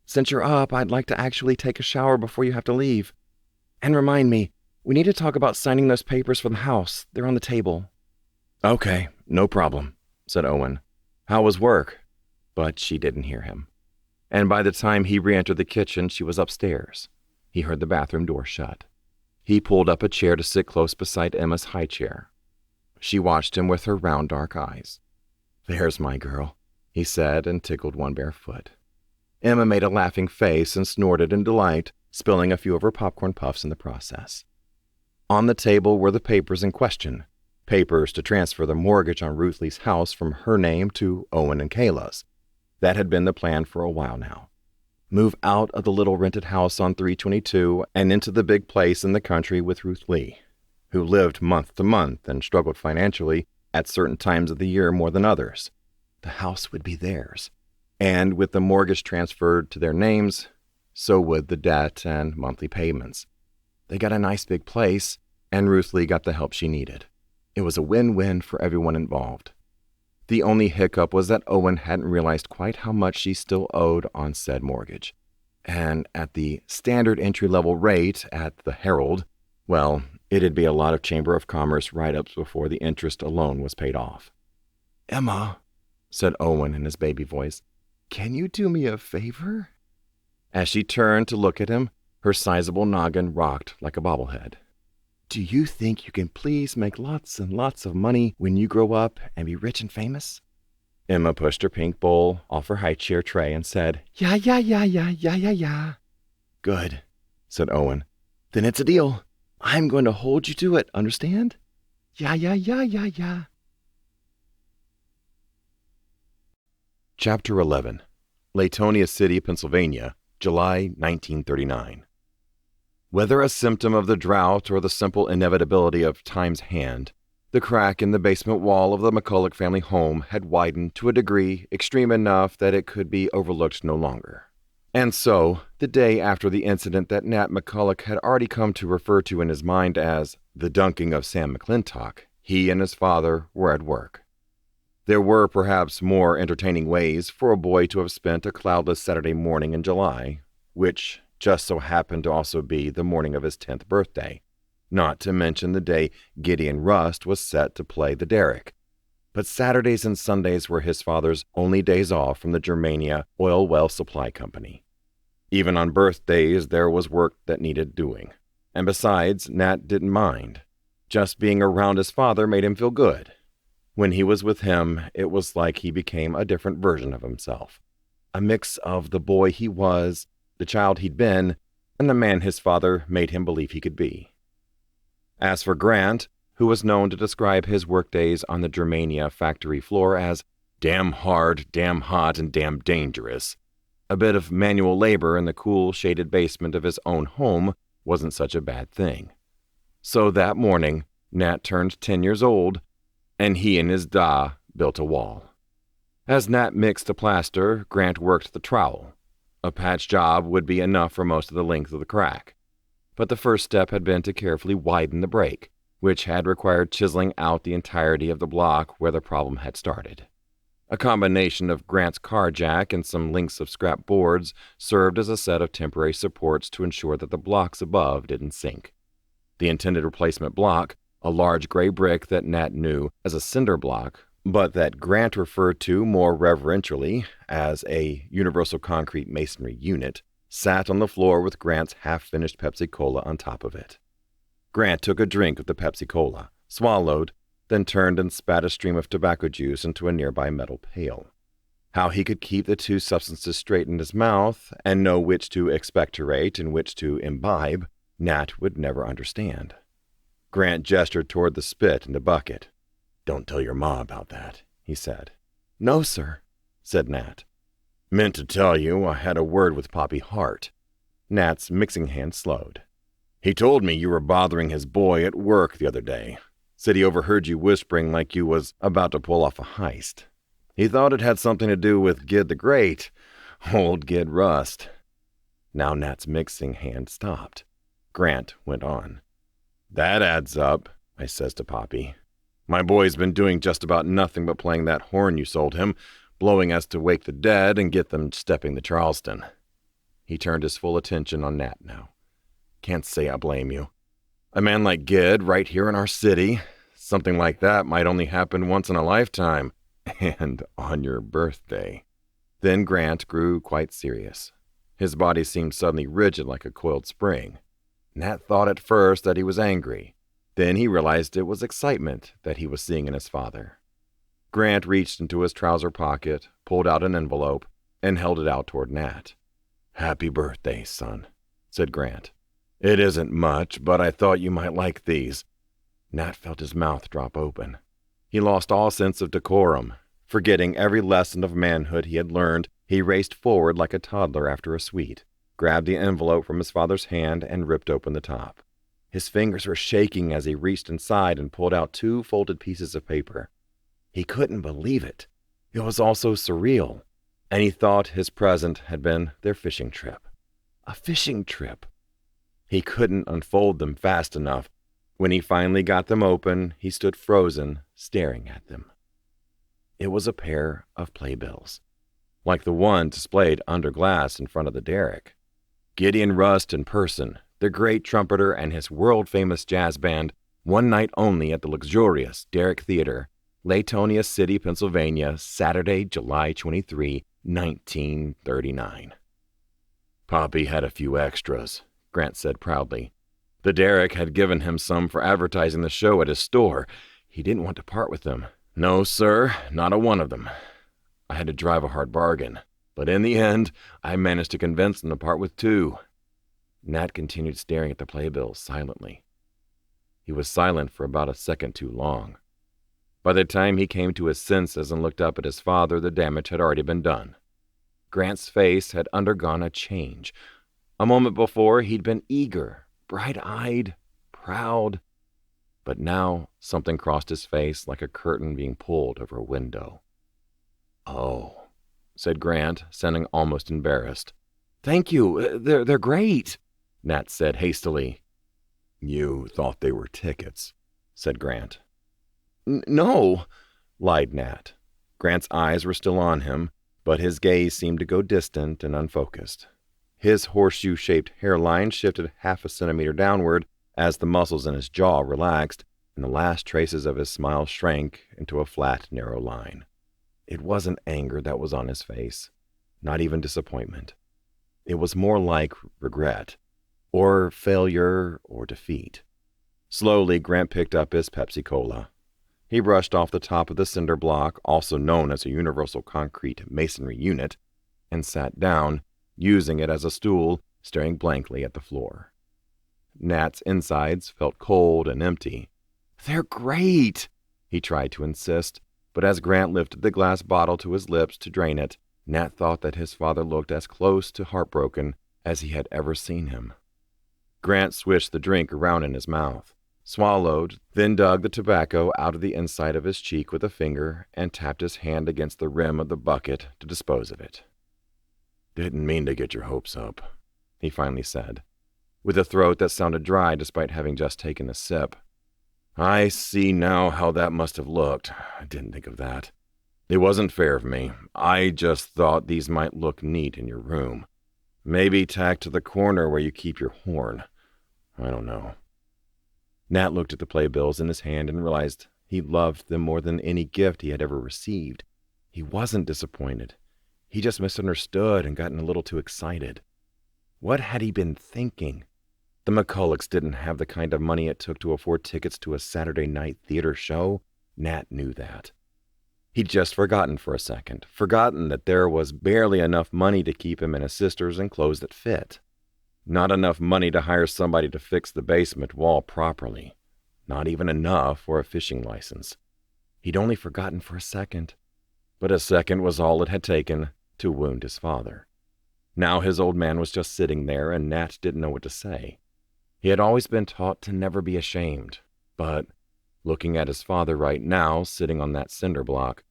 "Since you're up, I'd like to actually take a shower before you have to leave. And remind me, we need to talk about signing those papers for the house. They're on the table." "Okay, no problem," said Owen. "How was work?" But she didn't hear him. And by the time he re-entered the kitchen, she was upstairs. He heard the bathroom door shut. He pulled up a chair to sit close beside Emma's high chair. She watched him with her round dark eyes. "There's my girl," he said, and tickled one bare foot. Emma made a laughing face and snorted in delight, spilling a few of her popcorn puffs in the process. On the table were the papers in question, papers to transfer the mortgage on Ruth Lee's house from her name to Owen and Kayla's. That had been the plan for a while now. Move out of the little rented house on 322 and into the big place in the country with Ruth Lee, who lived month to month and struggled financially at certain times of the year more than others. The house would be theirs, and with the mortgage transferred to their names, so would the debt and monthly payments. They got a nice big place, and Ruth Lee got the help she needed. It was a win-win for everyone involved. The only hiccup was that Owen hadn't realized quite how much she still owed on said mortgage. And at the standard entry-level rate at the Herald, well, it'd be a lot of Chamber of Commerce write-ups before the interest alone was paid off. "Emma," said Owen in his baby voice, "can you do me a favor?" As she turned to look at him, her sizable noggin rocked like a bobblehead. "Do you think you can please make lots and lots of money when you grow up and be rich and famous?" Emma pushed her pink bowl off her high chair tray and said, "Yeah. "Good," said Owen. "Then it's a deal. I'm going to hold you to it, understand? Yeah. Chapter 11. Latonia City, Pennsylvania, July 1939. Whether a symptom of the drought or the simple inevitability of time's hand, the crack in the basement wall of the McCullough family home had widened to a degree extreme enough that it could be overlooked no longer. And so, the day after the incident that Nat McCullough had already come to refer to in his mind as the dunking of Sam McClintock, he and his father were at work. There were perhaps more entertaining ways for a boy to have spent a cloudless Saturday morning in July, which just so happened to also be the morning of his 10th birthday, not to mention the day Gideon Rust was set to play the derrick. But Saturdays and Sundays were his father's only days off from the Germania Oil Well Supply Company. Even on birthdays, there was work that needed doing. And besides, Nat didn't mind. Just being around his father made him feel good. When he was with him, it was like he became a different version of himself. A mix of the boy he was, the child he'd been, and the man his father made him believe he could be. As for Grant, who was known to describe his workdays on the Germania factory floor as damn hard, damn hot, and damn dangerous. A bit of manual labor in the cool, shaded basement of his own home wasn't such a bad thing. So that morning, Nat turned 10 years old, and he and his da built a wall. As Nat mixed the plaster, Grant worked the trowel. A patch job would be enough for most of the length of the crack. But the first step had been to carefully widen the break, which had required chiseling out the entirety of the block where the problem had started. A combination of Grant's car jack and some links of scrap boards served as a set of temporary supports to ensure that the blocks above didn't sink. The intended replacement block, a large gray brick that Nat knew as a cinder block, but that Grant referred to more reverentially as a universal concrete masonry unit, sat on the floor with Grant's half-finished Pepsi-Cola on top of it. Grant took a drink of the Pepsi-Cola, swallowed, then turned and spat a stream of tobacco juice into a nearby metal pail. How he could keep the two substances straight in his mouth and know which to expectorate and which to imbibe, Nat would never understand. Grant gestured toward the spit in the bucket. "Don't tell your ma about that," he said. "No, sir," said Nat. "Meant to tell you I had a word with Poppy Hart." Nat's mixing hand slowed. "He told me you were bothering his boy at work the other day. Said he overheard you whispering like you was about to pull off a heist. He thought it had something to do with Gid the Great, old Gid Rust." Now Nat's mixing hand stopped. Grant went on. "That adds up," I says to Poppy. "My boy's been doing just about nothing but playing that horn you sold him, blowing us to wake the dead and get them stepping the Charleston." He turned his full attention on Nat now. "Can't say I blame you. A man like Gid right here in our city, something like that might only happen once in a lifetime, and on your birthday." Then Grant grew quite serious. His body seemed suddenly rigid like a coiled spring. Nat thought at first that he was angry. Then he realized it was excitement that he was seeing in his father. Grant reached into his trouser pocket, pulled out an envelope, and held it out toward Nat. "Happy birthday, son," said Grant. "It isn't much, but I thought you might like these." Nat felt his mouth drop open. He lost all sense of decorum. Forgetting every lesson of manhood he had learned, he raced forward like a toddler after a sweet, grabbed the envelope from his father's hand, and ripped open the top. His fingers were shaking as he reached inside and pulled out 2 folded pieces of paper. He couldn't believe it. It was all so surreal, and he thought his present had been their fishing trip. A fishing trip! He couldn't unfold them fast enough. When he finally got them open, he stood frozen, staring at them. It was a pair of playbills, like the one displayed under glass in front of the derrick. Gideon Rust in person, the great trumpeter and his world-famous jazz band, one night only at the luxurious Derrick Theater, Latonia City, Pennsylvania, Saturday, July 23, 1939. "Poppy had a few extras," Grant said proudly. "The Derrick had given him some for advertising the show at his store. He didn't want to part with them. No, sir, not a one of them. I had to drive a hard bargain, but in the end, I managed to convince them to part with 2. Nat continued staring at the playbills silently. He was silent for about a second too long. By the time he came to his senses and looked up at his father, the damage had already been done. Grant's face had undergone a change. A moment before, he'd been eager, bright-eyed, proud. But now, something crossed his face like a curtain being pulled over a window. "Oh," said Grant, sounding almost embarrassed. "Thank you. They're great," Nat said hastily. "You thought they were tickets," said Grant. "No," lied Nat. Grant's eyes were still on him, but his gaze seemed to go distant and unfocused. His horseshoe-shaped hairline shifted half a centimeter downward as the muscles in his jaw relaxed, and the last traces of his smile shrank into a flat, narrow line. It wasn't anger that was on his face, not even disappointment. It was more like regret, or failure, or defeat. Slowly, Grant picked up his Pepsi-Cola. He brushed off the top of the cinder block, also known as a universal concrete masonry unit, and sat down, using it as a stool, staring blankly at the floor. Nat's insides felt cold and empty. "They're great," he tried to insist, but as Grant lifted the glass bottle to his lips to drain it, Nat thought that his father looked as close to heartbroken as he had ever seen him. Grant swished the drink around in his mouth, swallowed, then dug the tobacco out of the inside of his cheek with a finger and tapped his hand against the rim of the bucket to dispose of it. "Didn't mean to get your hopes up," he finally said, with a throat that sounded dry despite having just taken a sip. "I see now how that must have looked. I didn't think of that. It wasn't fair of me. I just thought these might look neat in your room. Maybe tacked to the corner where you keep your horn. I don't know." Nat looked at the playbills in his hand and realized he loved them more than any gift he had ever received. He wasn't disappointed. He just misunderstood and gotten a little too excited. What had he been thinking? The McCulloughs didn't have the kind of money it took to afford tickets to a Saturday night theater show. Nat knew that. He'd just forgotten for a second, forgotten that there was barely enough money to keep him and his sisters in clothes that fit. Not enough money to hire somebody to fix the basement wall properly. Not even enough for a fishing license. He'd only forgotten for a second, but a second was all it had taken to wound his father. Now his old man was just sitting there, and Nat didn't know what to say. He had always been taught to never be ashamed, but looking at his father right now, sitting on that cinder block,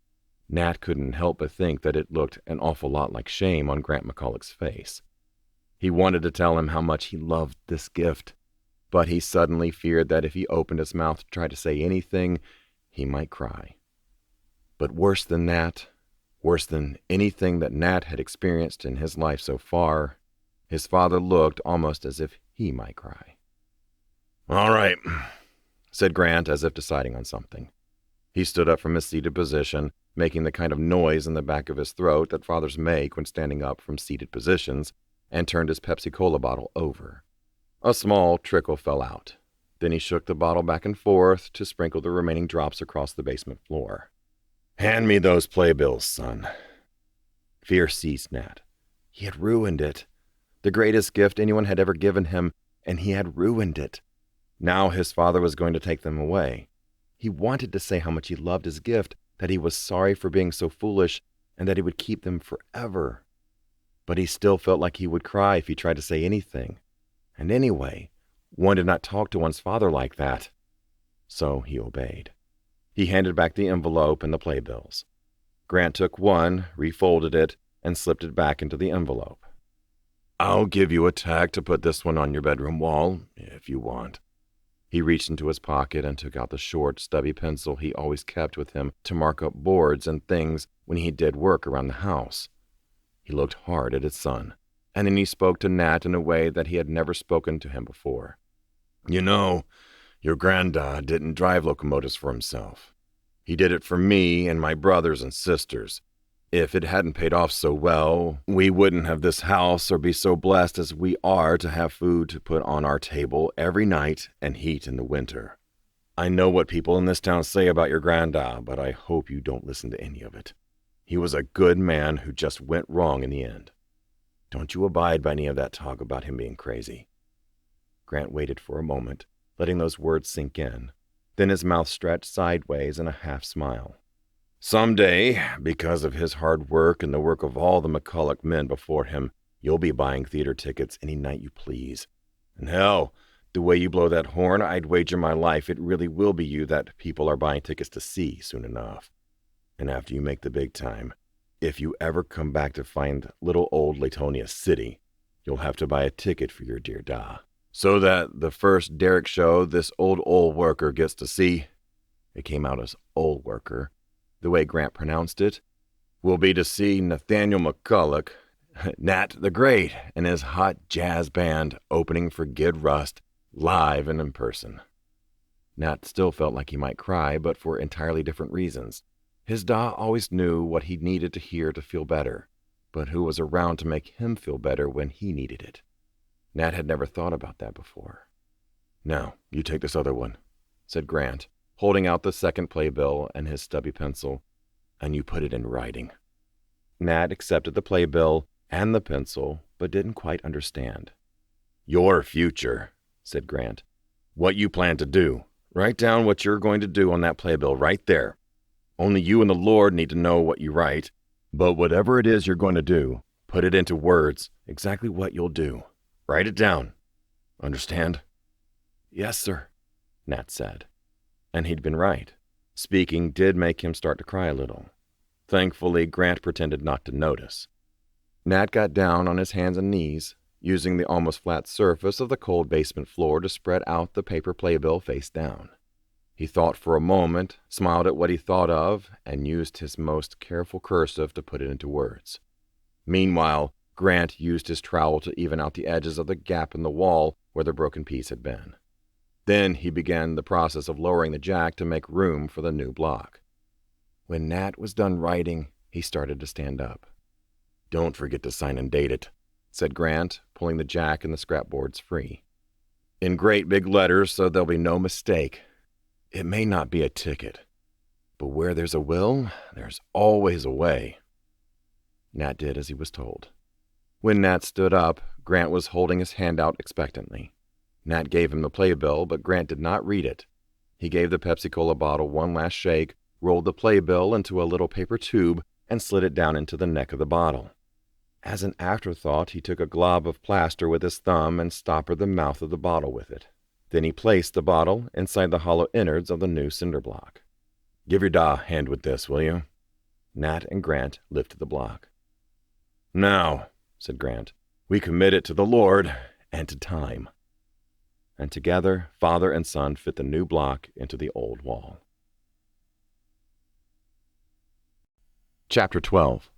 Nat couldn't help but think that it looked an awful lot like shame on Grant McCullough's face. He wanted to tell him how much he loved this gift, but he suddenly feared that if he opened his mouth to try to say anything, he might cry. But worse than that, worse than anything that Nat had experienced in his life so far, his father looked almost as if he might cry. "All right," said Grant, as if deciding on something. He stood up from his seated position, making the kind of noise in the back of his throat that fathers make when standing up from seated positions, and turned his Pepsi-Cola bottle over. A small trickle fell out. Then he shook the bottle back and forth to sprinkle the remaining drops across the basement floor. "Hand me those playbills, son." Fear seized Nat. He had ruined it. The greatest gift anyone had ever given him, and he had ruined it. Now his father was going to take them away. He wanted to say how much he loved his gift, that he was sorry for being so foolish, and that he would keep them forever. But he still felt like he would cry if he tried to say anything. And anyway, one did not talk to one's father like that. So he obeyed. He handed back the envelope and the playbills. Grant took one, refolded it, and slipped it back into the envelope. "I'll give you a tack to put this one on your bedroom wall, if you want." He reached into his pocket and took out the short, stubby pencil he always kept with him to mark up boards and things when he did work around the house. He looked hard at his son, and then he spoke to Nat in a way that he had never spoken to him before. "You know, your granddad didn't drive locomotives for himself. He did it for me and my brothers and sisters. If it hadn't paid off so well, we wouldn't have this house or be so blessed as we are to have food to put on our table every night and heat in the winter. I know what people in this town say about your granddad, but I hope you don't listen to any of it. He was a good man who just went wrong in the end. Don't you abide by any of that talk about him being crazy." Grant waited for a moment, letting those words sink in. Then his mouth stretched sideways in a half smile. "Someday, because of his hard work and the work of all the McCulloch men before him, you'll be buying theater tickets any night you please. And hell, the way you blow that horn, I'd wager my life it really will be you that people are buying tickets to see soon enough. And after you make the big time, if you ever come back to find little old Latonia City, you'll have to buy a ticket for your dear Da, so that the first derrick show this old worker gets to see," it came out as old worker, the way Grant pronounced it, "will be to see Nathaniel McCulloch, Nat the Great, and his hot jazz band opening for Gid Rust, live and in person." Nat still felt like he might cry, but for entirely different reasons. His Da always knew what he needed to hear to feel better, but who was around to make him feel better when he needed it? Nat had never thought about that before. "Now, you take this other one," said Grant, holding out the second playbill and his stubby pencil, "and you put it in writing." Nat accepted the playbill and the pencil, but didn't quite understand. "Your future," said Grant. "What you plan to do. Write down what you're going to do on that playbill right there. Only you and the Lord need to know what you write, but whatever it is you're going to do, put it into words, exactly what you'll do. Write it down. Understand?" "Yes, sir," Nat said. And he'd been right. Speaking did make him start to cry a little. Thankfully, Grant pretended not to notice. Nat got down on his hands and knees, using the almost flat surface of the cold basement floor to spread out the paper playbill face down. He thought for a moment, smiled at what he thought of, and used his most careful cursive to put it into words. Meanwhile, Grant used his trowel to even out the edges of the gap in the wall where the broken piece had been. Then he began the process of lowering the jack to make room for the new block. When Nat was done writing, he started to stand up. "Don't forget to sign and date it," said Grant, pulling the jack and the scrapboards free. "In great big letters so there'll be no mistake. It may not be a ticket, but where there's a will, there's always a way." Nat did as he was told. When Nat stood up, Grant was holding his hand out expectantly. Nat gave him the playbill, but Grant did not read it. He gave the Pepsi-Cola bottle one last shake, rolled the playbill into a little paper tube, and slid it down into the neck of the bottle. As an afterthought, he took a glob of plaster with his thumb and stoppered the mouth of the bottle with it. Then he placed the bottle inside the hollow innards of the new cinder block. "Give your da a hand with this, will you?" Nat and Grant lifted the block. "Now," said Grant, "we commit it to the Lord and to time." And together, father and son fit the new block into the old wall. Chapter 12.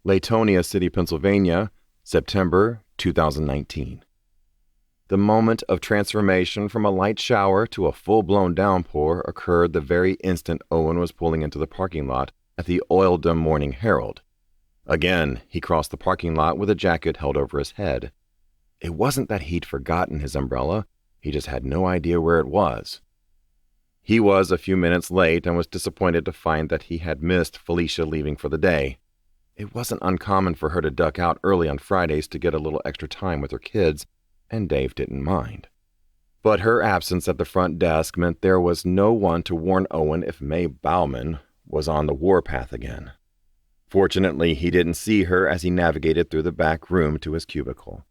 Latonia City, Pennsylvania, September 2019. The moment of transformation from a light shower to a full-blown downpour occurred the very instant Owen was pulling into the parking lot at the Oildom Morning Herald. Again, he crossed the parking lot with a jacket held over his head. It wasn't that he'd forgotten his umbrella, he just had no idea where it was. He was a few minutes late and was disappointed to find that he had missed Felicia leaving for the day. It wasn't uncommon for her to duck out early on Fridays to get a little extra time with her kids, and Dave didn't mind. But her absence at the front desk meant there was no one to warn Owen if May Bauman was on the warpath again. Fortunately, he didn't see her as he navigated through the back room to his cubicle.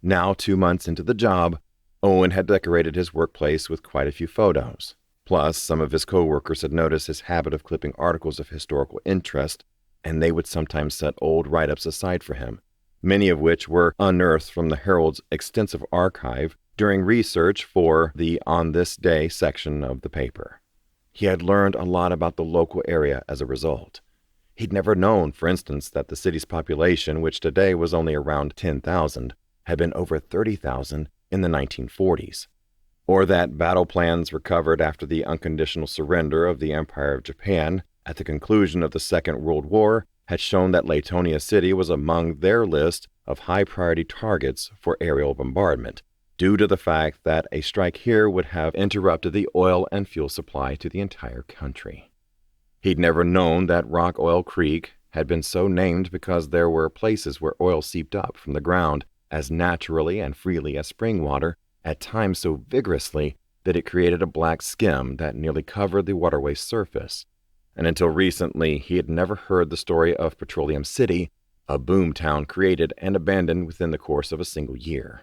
Now, 2 months into the job, Owen had decorated his workplace with quite a few photos. Plus, some of his co-workers had noticed his habit of clipping articles of historical interest, and they would sometimes set old write-ups aside for him, many of which were unearthed from the Herald's extensive archive during research for the On This Day section of the paper. He had learned a lot about the local area as a result. He'd never known, for instance, that the city's population, which today was only around 10,000, had been over 30,000 in the 1940s, or that battle plans recovered after the unconditional surrender of the Empire of Japan at the conclusion of the Second World War had shown that Latonia City was among their list of high-priority targets for aerial bombardment, due to the fact that a strike here would have interrupted the oil and fuel supply to the entire country. He'd never known that Rock Oil Creek had been so named because there were places where oil seeped up from the ground as naturally and freely as spring water, at times so vigorously that it created a black skim that nearly covered the waterway's surface. And until recently, he had never heard the story of Petroleum City, a boom town created and abandoned within the course of a single year.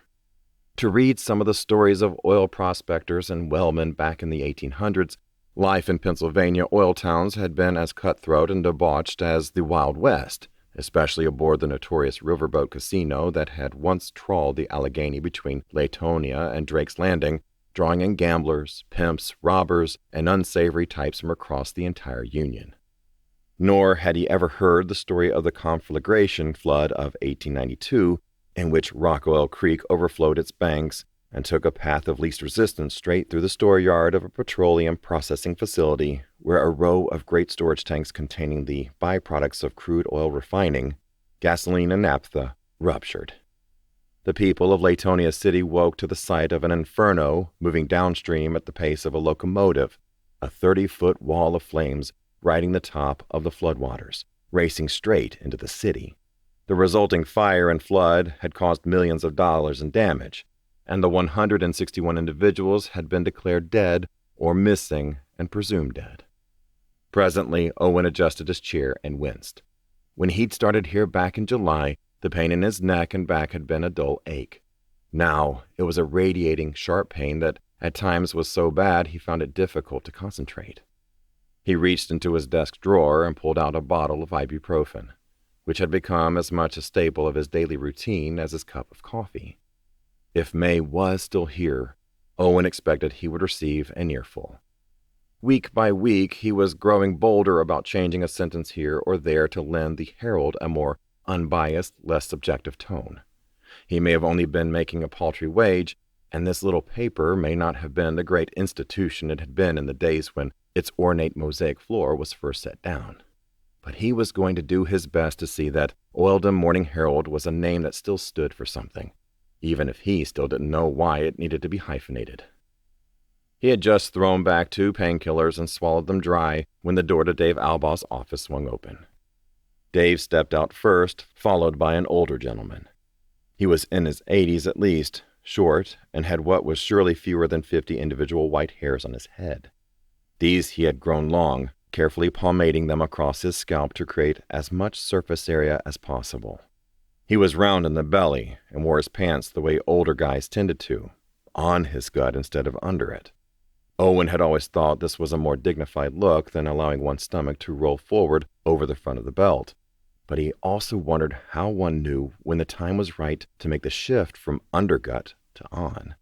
To read some of the stories of oil prospectors and whalemen back in the 1800s, life in Pennsylvania oil towns had been as cutthroat and debauched as the Wild West, especially aboard the notorious riverboat casino that had once trawled the Allegheny between Latonia and Drake's Landing, drawing in gamblers, pimps, robbers, and unsavory types from across the entire Union. Nor had he ever heard the story of the conflagration flood of 1892, in which Rock Oil Creek overflowed its banks and took a path of least resistance straight through the storeyard of a petroleum processing facility where a row of great storage tanks containing the byproducts of crude oil refining, gasoline and naphtha, ruptured. The people of Latonia City woke to the sight of an inferno moving downstream at the pace of a locomotive, a 30-foot wall of flames riding the top of the floodwaters, racing straight into the city. The resulting fire and flood had caused millions of dollars in damage, and the 161 individuals had been declared dead or missing and presumed dead. Presently, Owen adjusted his chair and winced. When he'd started here back in July, the pain in his neck and back had been a dull ache. Now, it was a radiating, sharp pain that at times was so bad he found it difficult to concentrate. He reached into his desk drawer and pulled out a bottle of ibuprofen, which had become as much a staple of his daily routine as his cup of coffee. If May was still here, Owen expected he would receive an earful. Week by week, he was growing bolder about changing a sentence here or there to lend the Herald a more unbiased, less subjective tone. He may have only been making a paltry wage, and this little paper may not have been the great institution it had been in the days when its ornate mosaic floor was first set down. But he was going to do his best to see that Oildham Morning Herald was a name that still stood for something, even if he still didn't know why it needed to be hyphenated. He had just thrown back 2 painkillers and swallowed them dry when the door to Dave Albaugh's office swung open. Dave stepped out first, followed by an older gentleman. He was in his 80s at least, short, and had what was surely fewer than 50 individual white hairs on his head. These he had grown long, carefully pomading them across his scalp to create as much surface area as possible. He was round in the belly and wore his pants the way older guys tended to, on his gut instead of under it. Owen had always thought this was a more dignified look than allowing one's stomach to roll forward over the front of the belt, but he also wondered how one knew when the time was right to make the shift from undergut to on.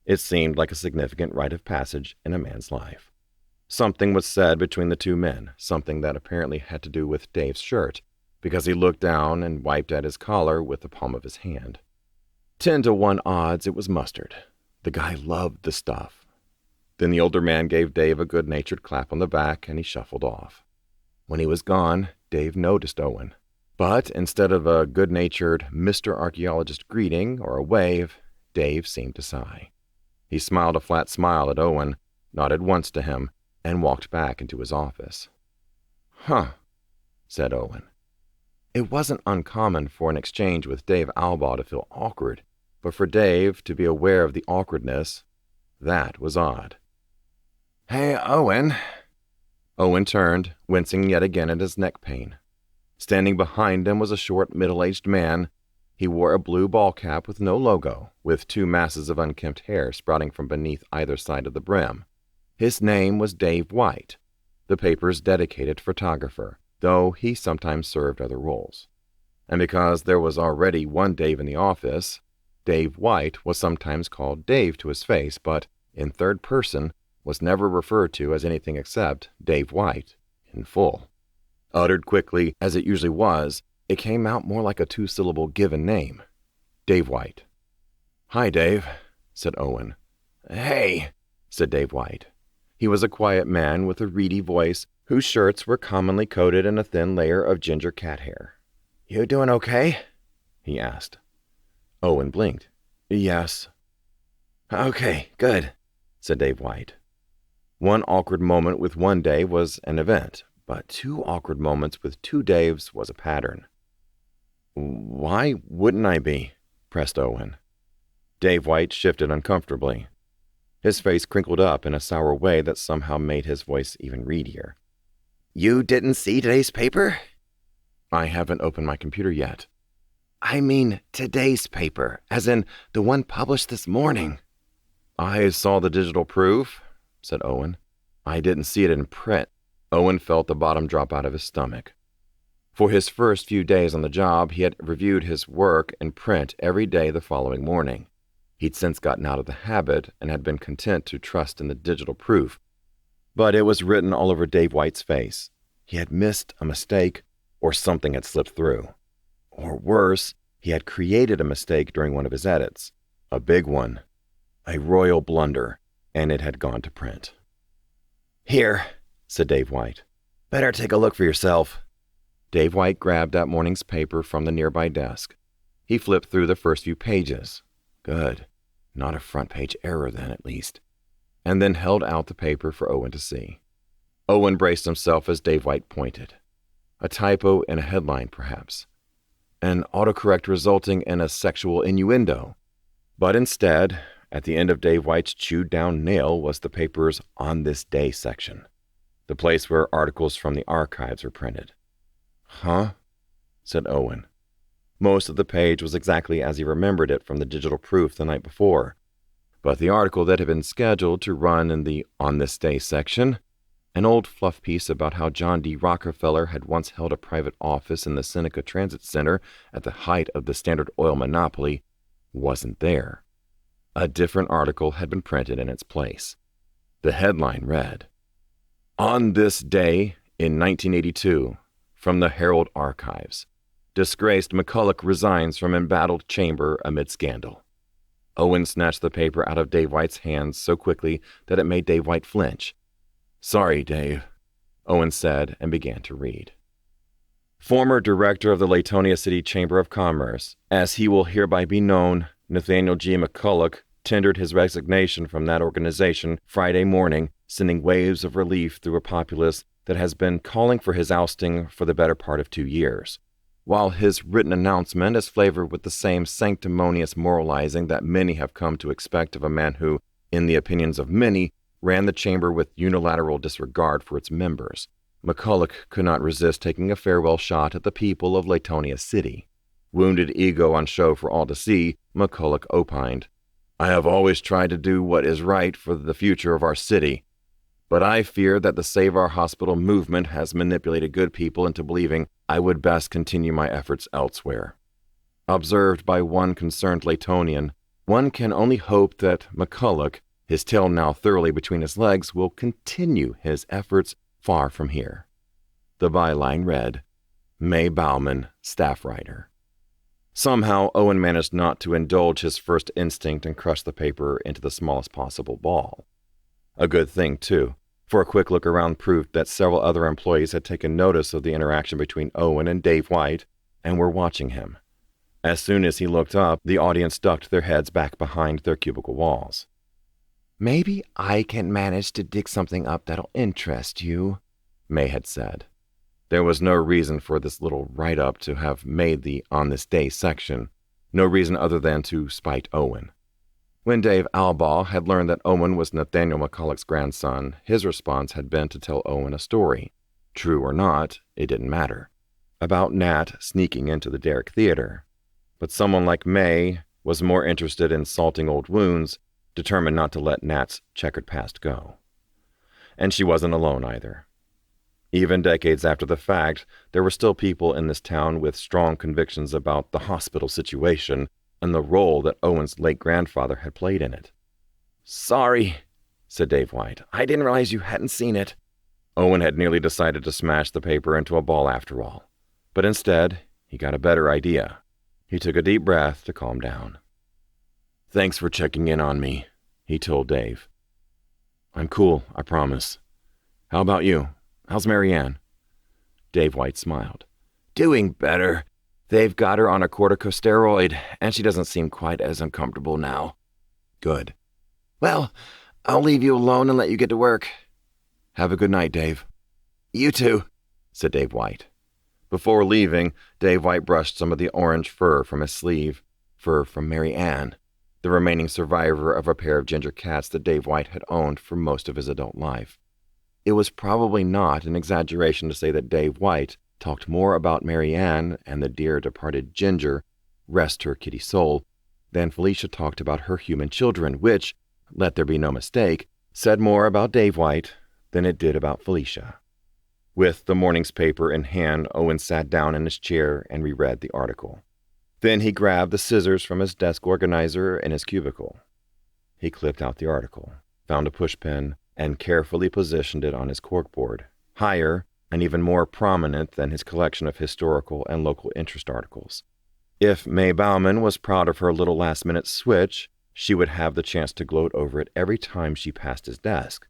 It seemed like a significant rite of passage in a man's life. Something was said between the 2 men, something that apparently had to do with Dave's shirt, because he looked down and wiped at his collar with the palm of his hand. 10 to 1 odds it was mustard. The guy loved the stuff. Then the older man gave Dave a good-natured clap on the back, and he shuffled off. When he was gone, Dave noticed Owen. But instead of a good-natured Mr. Archaeologist greeting or a wave, Dave seemed to sigh. He smiled a flat smile at Owen, nodded once to him, and walked back into his office. "Huh," said Owen. It wasn't uncommon for an exchange with Dave Albaugh to feel awkward, but for Dave to be aware of the awkwardness, that was odd. "Hey, Owen." Owen turned, wincing yet again at his neck pain. Standing behind him was a short, middle-aged man. He wore a blue ball cap with no logo, with 2 masses of unkempt hair sprouting from beneath either side of the brim. His name was Dave White, the paper's dedicated photographer, though he sometimes served other roles. And because there was already one Dave in the office, Dave White was sometimes called Dave to his face, but in third person was never referred to as anything except Dave White in full. Uttered quickly, as it usually was, it came out more like a 2-syllable given name. Dave White. "Hi, Dave," said Owen. "Hey," said Dave White. He was a quiet man with a reedy voice whose shirts were commonly coated in a thin layer of ginger cat hair. "You doing okay?" he asked. Owen blinked. "Yes." "Okay, good," said Dave White. One awkward moment with one Dave was an event, but 2 awkward moments with 2 Daves was a pattern. "Why wouldn't I be?" pressed Owen. Dave White shifted uncomfortably. His face crinkled up in a sour way that somehow made his voice even reedier. "You didn't see today's paper?" "I haven't opened my computer yet." "I mean today's paper, as in the one published this morning." "I saw the digital proof," said Owen. "I didn't see it in print." Owen felt the bottom drop out of his stomach. For his first few days on the job, he had reviewed his work in print every day the following morning. He'd since gotten out of the habit and had been content to trust in the digital proof. But it was written all over Dave White's face. He had missed a mistake, or something had slipped through. Or worse, he had created a mistake during one of his edits. A big one. A royal blunder, and it had gone to print. "Here," said Dave White. "Better take a look for yourself." Dave White grabbed that morning's paper from the nearby desk. He flipped through the first few pages. Good. Not a front-page error then, at least. And then held out the paper for Owen to see. Owen braced himself as Dave White pointed. A typo in a headline, perhaps. An autocorrect resulting in a sexual innuendo. But instead, At the end of Dave White's chewed-down nail was the paper's On This Day section, the place where articles from the archives were printed. "Huh?" said Owen. Most of the page was exactly as he remembered it from the digital proof the night before, but the article that had been scheduled to run in the On This Day section, an old fluff piece about how John D. Rockefeller had once held a private office in the Seneca Transit Center at the height of the Standard Oil monopoly, wasn't there. A different article had been printed in its place. The headline read, "On This Day in 1982, from the Herald Archives, disgraced McCullough resigns from embattled chamber amid scandal." Owen snatched the paper out of Dave White's hands so quickly that it made Dave White flinch. "Sorry, Dave," Owen said and began to read. "Former director of the Latonia City Chamber of Commerce, as he will hereby be known, Nathaniel G. McCullough, tendered his resignation from that organization Friday morning, sending waves of relief through a populace that has been calling for his ousting for the better part of 2 years. While his written announcement is flavored with the same sanctimonious moralizing that many have come to expect of a man who, in the opinions of many, ran the chamber with unilateral disregard for its members, McCullough could not resist taking a farewell shot at the people of Latonia City. Wounded ego on show for all to see, McCullough opined, "I have always tried to do what is right for the future of our city, but I fear that the Save Our Hospital movement has manipulated good people into believing I would best continue my efforts elsewhere." Observed by one concerned Latonian, one can only hope that McCullough, his tail now thoroughly between his legs, will continue his efforts far from here. The byline read, "May Bauman, staff writer." Somehow, Owen managed not to indulge his first instinct and crush the paper into the smallest possible ball. A good thing, too, for a quick look around proved that several other employees had taken notice of the interaction between Owen and Dave White and were watching him. As soon as he looked up, the audience ducked their heads back behind their cubicle walls. "Maybe I can manage to dig something up that'll interest you," May had said. There was no reason for this little write-up to have made the On This Day section, no reason other than to spite Owen. When Dave Albaugh had learned that Owen was Nathaniel McCullough's grandson, his response had been to tell Owen a story. True or not, it didn't matter. About Nat sneaking into the Derrick Theater. But someone like May was more interested in salting old wounds, determined not to let Nat's checkered past go. And she wasn't alone either. Even decades after the fact, there were still people in this town with strong convictions about the hospital situation and the role that Owen's late grandfather had played in it. "Sorry," said Dave White. "I didn't realize you hadn't seen it." Owen had nearly decided to smash the paper into a ball after all. But instead, he got a better idea. He took a deep breath to calm down. "Thanks for checking in on me," he told Dave. "I'm cool, I promise. How about you? How's Marianne?" Dave White smiled. "Doing better. They've got her on a corticosteroid, and she doesn't seem quite as uncomfortable now." "Good. Well, I'll leave you alone and let you get to work." "Have a good night, Dave." "You too," said Dave White. Before leaving, Dave White brushed some of the orange fur from his sleeve, fur from Mary Ann, the remaining survivor of a pair of ginger cats that Dave White had owned for most of his adult life. It was probably not an exaggeration to say that Dave White talked more about Mary Ann and the dear departed Ginger, rest her kitty soul, than Felicia talked about her human children, which, let there be no mistake, said more about Dave White than it did about Felicia. With the morning's paper in hand, Owen sat down in his chair and reread the article. Then he grabbed the scissors from his desk organizer in his cubicle. He clipped out the article, found a pushpin, and carefully positioned it on his corkboard, higher and even more prominent than his collection of historical and local interest articles. If May Bauman was proud of her little last-minute switch, she would have the chance to gloat over it every time she passed his desk.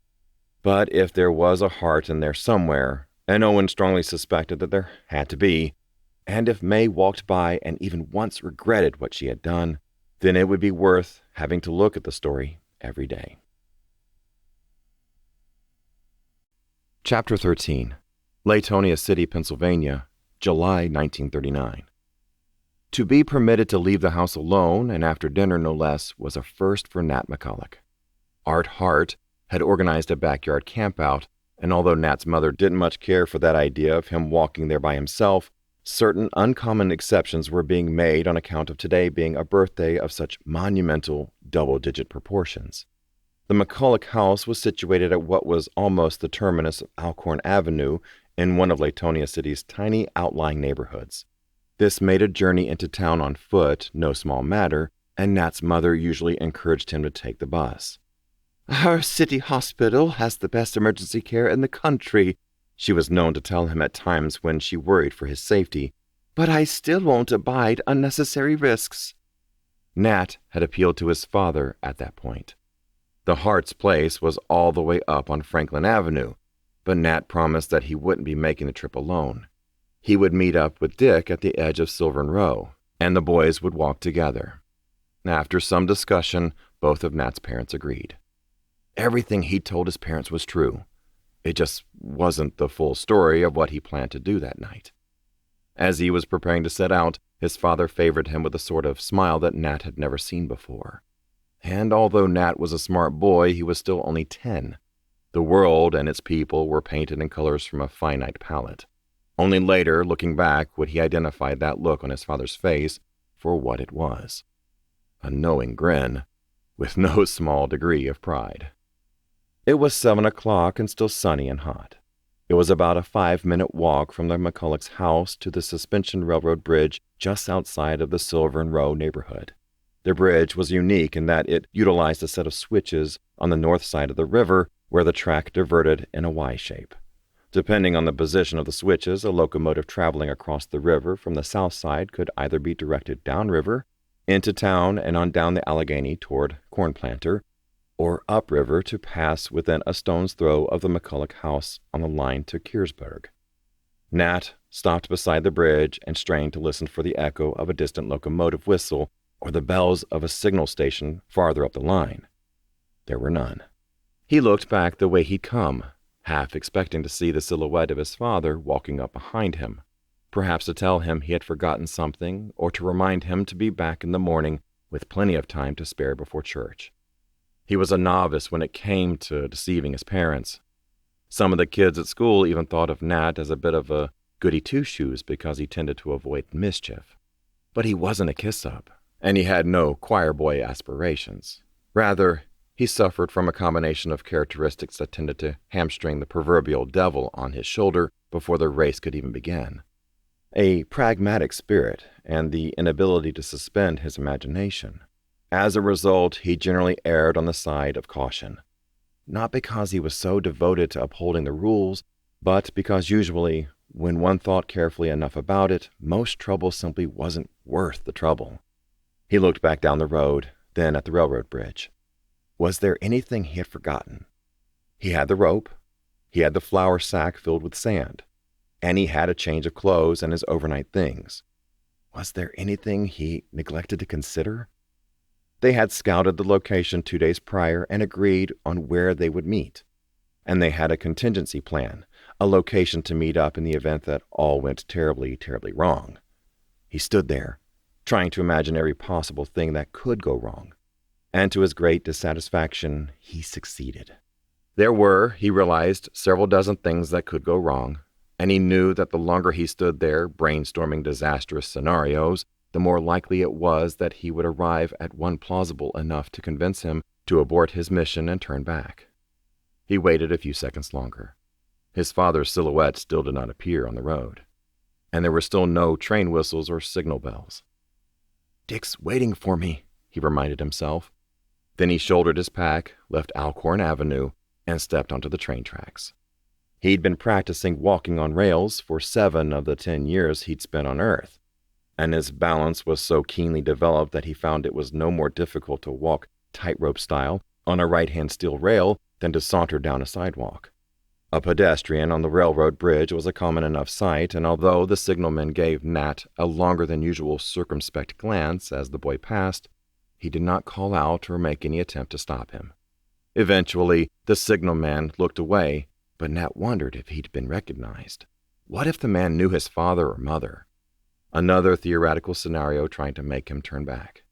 But if there was a heart in there somewhere, and Owen strongly suspected that there had to be, and if May walked by and even once regretted what she had done, then it would be worth having to look at the story every day. Chapter 13. Latonia City, Pennsylvania, July 1939. To be permitted to leave the house alone, and after dinner no less, was a first for Nat McCulloch. Art Hart had organized a backyard campout, and although Nat's mother didn't much care for that idea of him walking there by himself, certain uncommon exceptions were being made on account of today being a birthday of such monumental double-digit proportions. The McCulloch house was situated at what was almost the terminus of Alcorn Avenue in one of Latonia City's tiny outlying neighborhoods. This made a journey into town on foot no small matter, and Nat's mother usually encouraged him to take the bus. "Our city hospital has the best emergency care in the country," she was known to tell him at times when she worried for his safety, "but I still won't abide unnecessary risks." Nat had appealed to his father at that point. The Hart's place was all the way up on Franklin Avenue, but Nat promised that he wouldn't be making the trip alone. He would meet up with Dick at the edge of Sylvan Row, and the boys would walk together. After some discussion, both of Nat's parents agreed. Everything he told his parents was true. It just wasn't the full story of what he planned to do that night. As he was preparing to set out, his father favored him with a sort of smile that Nat had never seen before. And although Nat was a smart boy, he was still only 10. The world and its people were painted in colors from a finite palette. Only later, looking back, would he identify that look on his father's face for what it was. A knowing grin, with no small degree of pride. It was 7 o'clock and still sunny and hot. It was about a 5-minute walk from the McCulloch's house to the suspension railroad bridge just outside of the Sylvan Row neighborhood. The bridge was unique in that it utilized a set of switches on the north side of the river where the track diverted in a Y shape. Depending on the position of the switches, a locomotive traveling across the river from the south side could either be directed downriver, into town and on down the Allegheny toward Cornplanter, or upriver to pass within a stone's throw of the McCulloch house on the line to Kearsburg. Nat stopped beside the bridge and strained to listen for the echo of a distant locomotive whistle or the bells of a signal station farther up the line. There were none. He looked back the way he'd come, half expecting to see the silhouette of his father walking up behind him, perhaps to tell him he had forgotten something or to remind him to be back in the morning with plenty of time to spare before church. He was a novice when it came to deceiving his parents. Some of the kids at school even thought of Nat as a bit of a goody-two-shoes because he tended to avoid mischief. But he wasn't a kiss-up, and he had no choir boy aspirations. Rather, he suffered from a combination of characteristics that tended to hamstring the proverbial devil on his shoulder before the race could even begin. A pragmatic spirit and the inability to suspend his imagination. As a result, he generally erred on the side of caution. Not because he was so devoted to upholding the rules, but because usually, when one thought carefully enough about it, most trouble simply wasn't worth the trouble. He looked back down the road, then at the railroad bridge. Was there anything he had forgotten? He had the rope, he had the flour sack filled with sand, and he had a change of clothes and his overnight things. Was there anything he neglected to consider? They had scouted the location 2 days prior and agreed on where they would meet. And they had a contingency plan, a location to meet up in the event that all went terribly, terribly wrong. He stood there, trying to imagine every possible thing that could go wrong. And to his great dissatisfaction, he succeeded. There were, he realized, several dozen things that could go wrong, and he knew that the longer he stood there brainstorming disastrous scenarios, the more likely it was that he would arrive at one plausible enough to convince him to abort his mission and turn back. He waited a few seconds longer. His father's silhouette still did not appear on the road, and there were still no train whistles or signal bells. "Dick's waiting for me," he reminded himself. Then he shouldered his pack, left Alcorn Avenue, and stepped onto the train tracks. He'd been practicing walking on rails for 7 of the 10 years he'd spent on Earth, and his balance was so keenly developed that he found it was no more difficult to walk tightrope style on a right-hand steel rail than to saunter down a sidewalk. A pedestrian on the railroad bridge was a common enough sight, and although the signalman gave Nat a longer than usual circumspect glance as the boy passed, he did not call out or make any attempt to stop him. Eventually, the signalman looked away, but Nat wondered if he'd been recognized. What if the man knew his father or mother? Another theoretical scenario trying to make him turn back.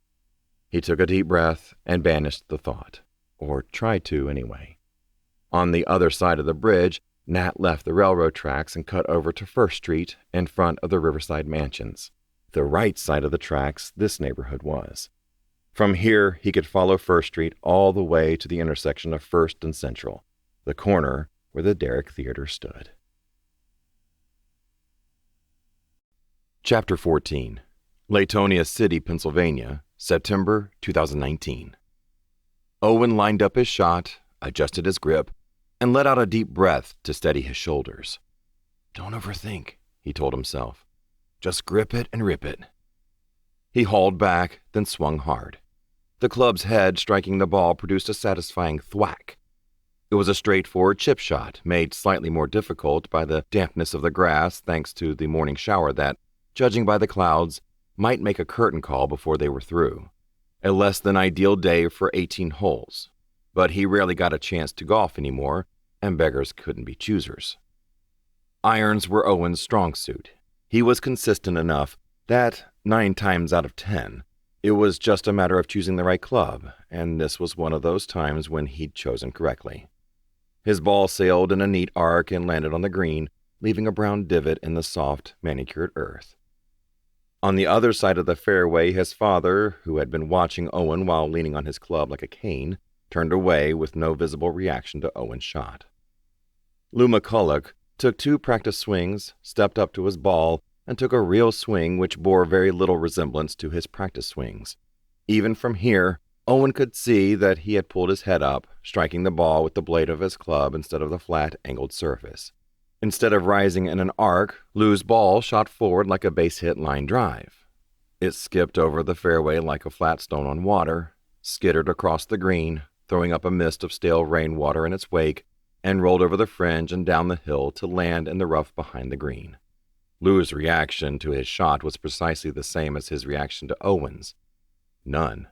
He took a deep breath and banished the thought, or tried to anyway. On the other side of the bridge, Nat left the railroad tracks and cut over to First Street in front of the Riverside Mansions. The right side of the tracks this neighborhood was. From here, he could follow First Street all the way to the intersection of First and Central, the corner where the Derrick Theater stood. Chapter 14. Latonia City, Pennsylvania, September 2019. Owen lined up his shot, adjusted his grip, and let out a deep breath to steady his shoulders. "Don't overthink," he told himself. "Just grip it and rip it." He hauled back, then swung hard. The club's head striking the ball produced a satisfying thwack. It was a straightforward chip shot, made slightly more difficult by the dampness of the grass thanks to the morning shower that, judging by the clouds, might make a curtain call before they were through. A less than ideal day for 18 holes. But he rarely got a chance to golf anymore, and beggars couldn't be choosers. Irons were Owen's strong suit. He was consistent enough that, 9 times out of 10, it was just a matter of choosing the right club, and this was one of those times when he'd chosen correctly. His ball sailed in a neat arc and landed on the green, leaving a brown divot in the soft, manicured earth. On the other side of the fairway, his father, who had been watching Owen while leaning on his club like a cane, turned away with no visible reaction to Owen's shot. Lou McCullough took 2 practice swings, stepped up to his ball, and took a real swing which bore very little resemblance to his practice swings. Even from here, Owen could see that he had pulled his head up, striking the ball with the blade of his club instead of the flat, angled surface. Instead of rising in an arc, Lou's ball shot forward like a base-hit line drive. It skipped over the fairway like a flat stone on water, skittered across the green, throwing up a mist of stale rainwater in its wake, and rolled over the fringe and down the hill to land in the rough behind the green. Lou's reaction to his shot was precisely the same as his reaction to Owen's. None.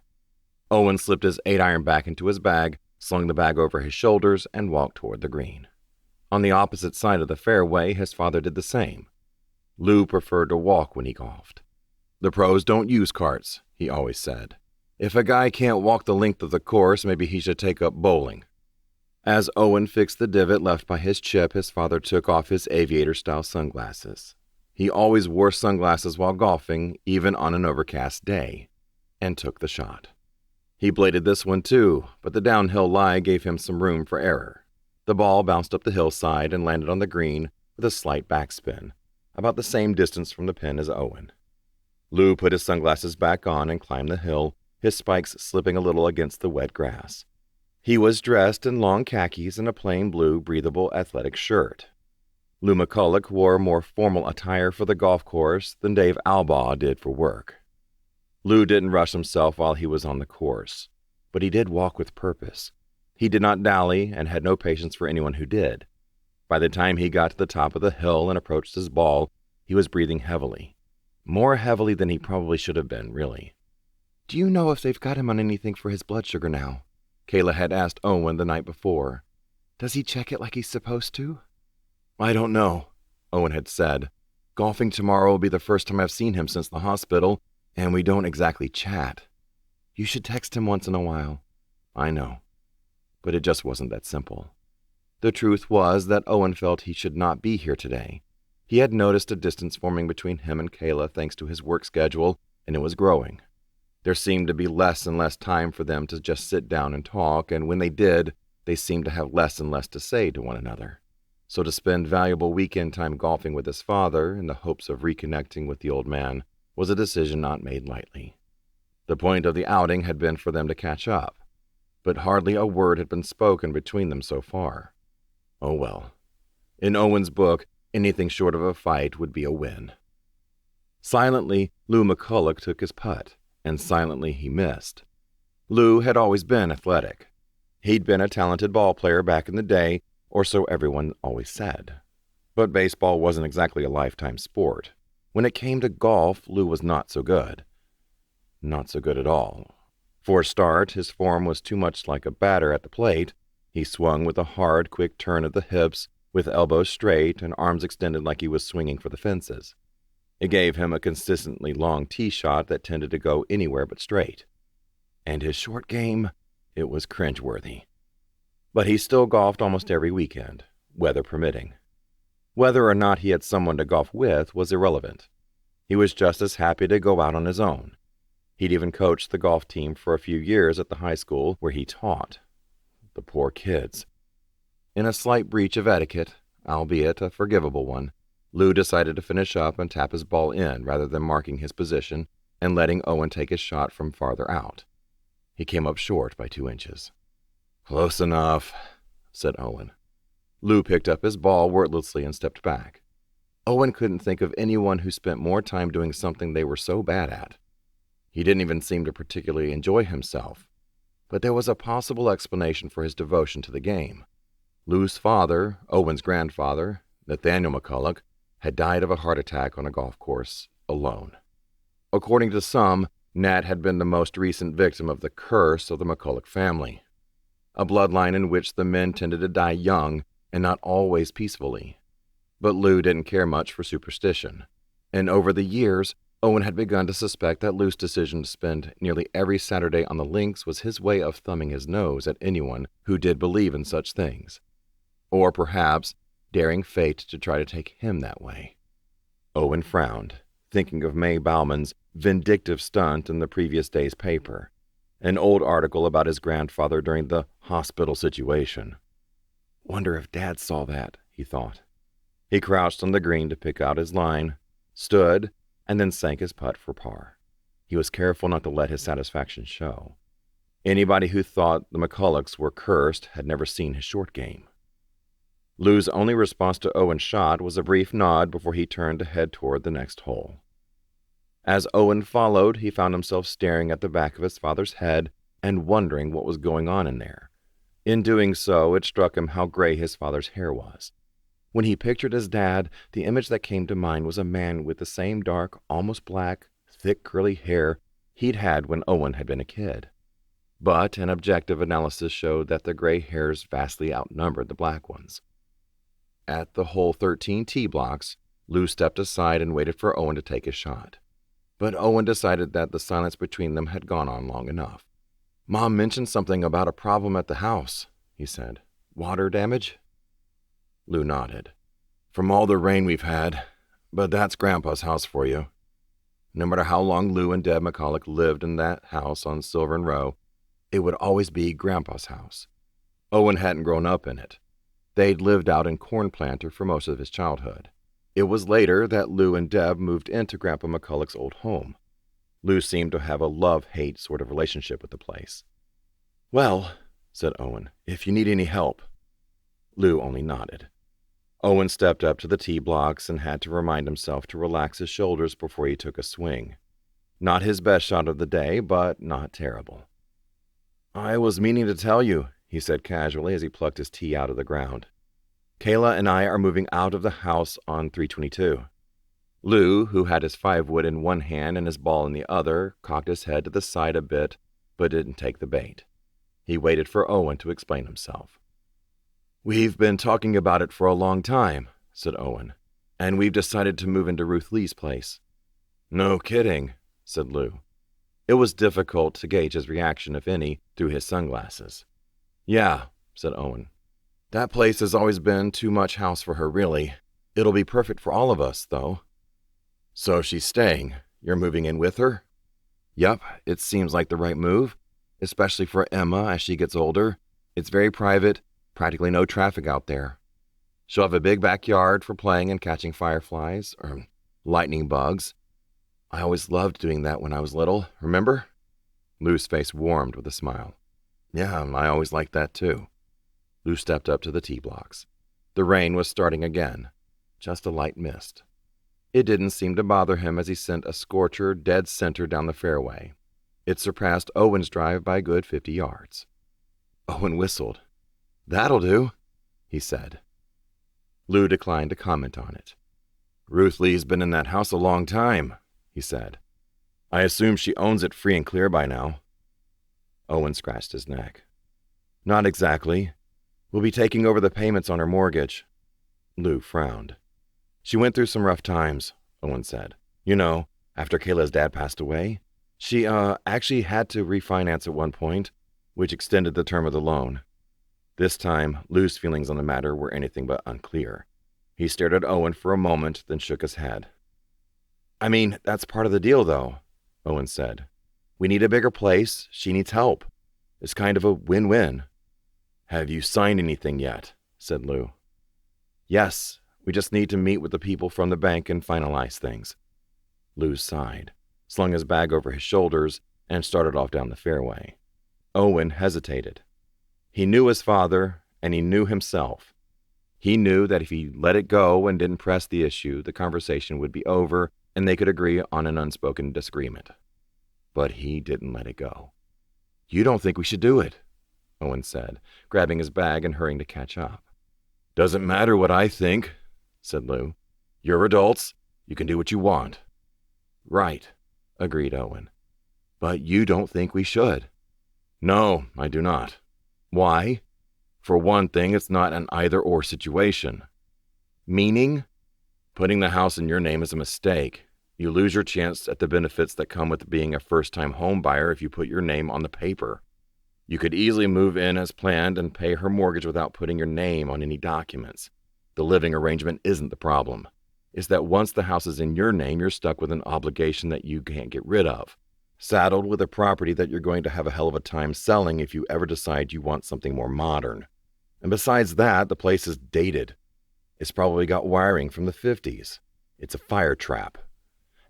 Owen slipped his 8-iron back into his bag, slung the bag over his shoulders, and walked toward the green. On the opposite side of the fairway, his father did the same. Lou preferred to walk when he golfed. "The pros don't use carts," he always said. "If a guy can't walk the length of the course, maybe he should take up bowling." As Owen fixed the divot left by his chip, his father took off his aviator-style sunglasses. He always wore sunglasses while golfing, even on an overcast day, and took the shot. He bladed this one too, but the downhill lie gave him some room for error. The ball bounced up the hillside and landed on the green with a slight backspin, about the same distance from the pin as Owen. Lou put his sunglasses back on and climbed the hill, his spikes slipping a little against the wet grass. He was dressed in long khakis and a plain blue, breathable athletic shirt. Lou McCullough wore more formal attire for the golf course than Dave Albaugh did for work. Lou didn't rush himself while he was on the course, but he did walk with purpose. He did not dally and had no patience for anyone who did. By the time he got to the top of the hill and approached his ball, he was breathing heavily. More heavily than he probably should have been, really. "Do you know if they've got him on anything for his blood sugar now?" Kayla had asked Owen the night before. "Does he check it like he's supposed to?" "I don't know," Owen had said. "Golfing tomorrow will be the first time I've seen him since the hospital, and we don't exactly chat. You should text him once in a while." "I know." But it just wasn't that simple. The truth was that Owen felt he should not be here today. He had noticed a distance forming between him and Kayla thanks to his work schedule, and it was growing. There seemed to be less and less time for them to just sit down and talk, and when they did, they seemed to have less and less to say to one another. So to spend valuable weekend time golfing with his father in the hopes of reconnecting with the old man was a decision not made lightly. The point of the outing had been for them to catch up, but hardly a word had been spoken between them so far. Oh well. In Owen's book, anything short of a fight would be a win. Silently, Lou McCullough took his putt, and silently he missed. Lou had always been athletic. He'd been a talented ball player back in the day, or so everyone always said. But baseball wasn't exactly a lifetime sport. When it came to golf, Lou was not so good. Not so good at all. For a start, his form was too much like a batter at the plate. He swung with a hard, quick turn of the hips, with elbows straight and arms extended like he was swinging for the fences. It gave him a consistently long tee shot that tended to go anywhere but straight. And his short game, it was cringeworthy. But he still golfed almost every weekend, weather permitting. Whether or not he had someone to golf with was irrelevant. He was just as happy to go out on his own. He'd even coached the golf team for a few years at the high school where he taught. The poor kids. In a slight breach of etiquette, albeit a forgivable one, Lou decided to finish up and tap his ball in rather than marking his position and letting Owen take his shot from farther out. He came up short by 2 inches. "Close enough," said Owen. Lou picked up his ball wordlessly and stepped back. Owen couldn't think of anyone who spent more time doing something they were so bad at. He didn't even seem to particularly enjoy himself, but there was a possible explanation for his devotion to the game. Lou's father, Owen's grandfather, Nathaniel McCulloch, had died of a heart attack on a golf course, alone. According to some, Nat had been the most recent victim of the curse of the McCulloch family, a bloodline in which the men tended to die young and not always peacefully. But Lou didn't care much for superstition, and over the years, Owen had begun to suspect that Lou's decision to spend nearly every Saturday on the links was his way of thumbing his nose at anyone who did believe in such things, or perhaps daring fate to try to take him that way. Owen frowned, thinking of May Bauman's vindictive stunt in the previous day's paper, an old article about his grandfather during the hospital situation. Wonder if Dad saw that, he thought. He crouched on the green to pick out his line, stood, and then sank his putt for par. He was careful not to let his satisfaction show. Anybody who thought the McCullochs were cursed had never seen his short game. Lou's only response to Owen's shot was a brief nod before he turned to head toward the next hole. As Owen followed, he found himself staring at the back of his father's head and wondering what was going on in there. In doing so, it struck him how gray his father's hair was. When he pictured his dad, the image that came to mind was a man with the same dark, almost black, thick curly hair he'd had when Owen had been a kid. But an objective analysis showed that the gray hairs vastly outnumbered the black ones. At the hole 13 tee blocks, Lou stepped aside and waited for Owen to take his shot. But Owen decided that the silence between them had gone on long enough. "Mom mentioned something about a problem at the house," he said. "Water damage?" Lou nodded. "From all the rain we've had, but that's Grandpa's house for you." No matter how long Lou and Deb McCulloch lived in that house on Silvern Row, it would always be Grandpa's house. Owen hadn't grown up in it. They'd lived out in Corn Planter for most of his childhood. It was later that Lou and Deb moved into Grandpa McCulloch's old home. Lou seemed to have a love-hate sort of relationship with the place. "Well," said Owen, "if you need any help." Lou only nodded. Owen stepped up to the tee blocks and had to remind himself to relax his shoulders before he took a swing. Not his best shot of the day, but not terrible. "I was meaning to tell you," he said casually as he plucked his tee out of the ground. "Kayla and I are moving out of the house on 322. Lou, who had his 5-wood in one hand and his ball in the other, cocked his head to the side a bit, but didn't take the bait. He waited for Owen to explain himself. "We've been talking about it for a long time," said Owen, "and we've decided to move into Ruth Lee's place." "No kidding," said Lou. It was difficult to gauge his reaction, if any, through his sunglasses. "Yeah," said Owen. "That place has always been too much house for her, really. It'll be perfect for all of us, though." "So she's staying. You're moving in with her?" "Yep, it seems like the right move, especially for Emma as she gets older. It's very private, practically no traffic out there. She'll have a big backyard for playing and catching fireflies, or lightning bugs. I always loved doing that when I was little, remember?" Lou's face warmed with a smile. "Yeah, I always liked that too." Lou stepped up to the tee blocks. The rain was starting again, just a light mist. It didn't seem to bother him as he sent a scorcher dead center down the fairway. It surpassed Owen's drive by a good 50 yards. Owen whistled. "That'll do," he said. Lou declined to comment on it. "Ruth Lee's been in that house a long time," he said. "I assume she owns it free and clear by now." Owen scratched his neck. "Not exactly. We'll be taking over the payments on her mortgage." Lou frowned. "She went through some rough times," Owen said. You know, after Kayla's dad passed away, she actually had to refinance at one point, which extended the term of the loan. This time, Lou's feelings on the matter were anything but unclear. He stared at Owen for a moment, then shook his head. I mean, that's part of the deal, though, Owen said. We need a bigger place. She needs help. It's kind of a win-win. Have you signed anything yet? Said Lou. Yes, we just need to meet with the people from the bank and finalize things. Lou sighed, slung his bag over his shoulders, and started off down the fairway. Owen hesitated. He knew his father, and he knew himself. He knew that if he let it go and didn't press the issue, the conversation would be over and they could agree on an unspoken disagreement. But he didn't let it go. You don't think we should do it, Owen said, grabbing his bag and hurrying to catch up. Doesn't matter what I think, said Lou. You're adults. You can do what you want. Right, agreed Owen. But you don't think we should? No, I do not. Why? For one thing, it's not an either-or situation. Meaning? Putting the house in your name is a mistake. You lose your chance at the benefits that come with being a first-time home buyer if you put your name on the paper. You could easily move in as planned and pay her mortgage without putting your name on any documents. The living arrangement isn't the problem. It's that once the house is in your name, you're stuck with an obligation that you can't get rid of, saddled with a property that you're going to have a hell of a time selling if you ever decide you want something more modern. And besides that, the place is dated. It's probably got wiring from the 50s. It's a fire trap.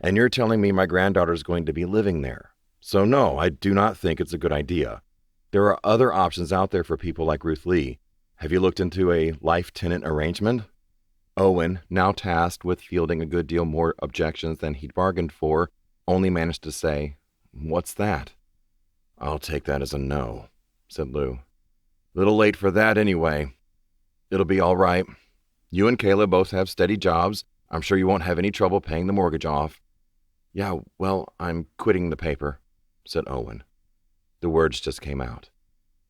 And you're telling me my granddaughter's going to be living there. So no, I do not think it's a good idea. There are other options out there for people like Ruth Lee. Have you looked into a life-tenant arrangement? Owen, now tasked with fielding a good deal more objections than he'd bargained for, only managed to say, "What's that?" "I'll take that as a no," said Lou. "Little late for that anyway. It'll be all right. You and Kayla both have steady jobs. I'm sure you won't have any trouble paying the mortgage off." "Yeah, well, I'm quitting the paper," said Owen. The words just came out.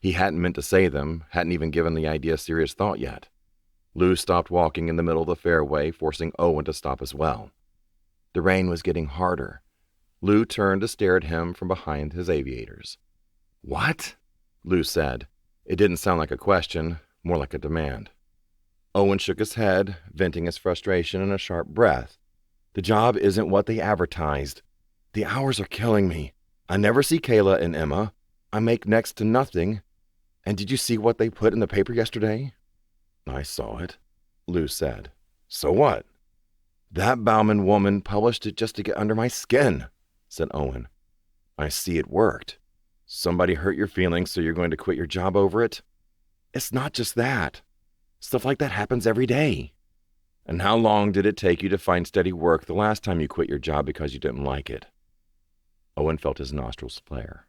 He hadn't meant to say them, hadn't even given the idea serious thought yet. Lou stopped walking in the middle of the fairway, forcing Owen to stop as well. The rain was getting harder. Lou turned to stare at him from behind his aviators. "What?" Lou said. It didn't sound like a question, more like a demand. Owen shook his head, venting his frustration in a sharp breath. "The job isn't what they advertised. The hours are killing me. I never see Kayla and Emma. I make next to nothing. And did you see what they put in the paper yesterday?" "I saw it," Lou said. "So what?" "That Bauman woman published it just to get under my skin," said Owen. "I see it worked. Somebody hurt your feelings, so you're going to quit your job over it?" "It's not just that. Stuff like that happens every day." "And how long did it take you to find steady work the last time you quit your job because you didn't like it?" Owen felt his nostrils flare.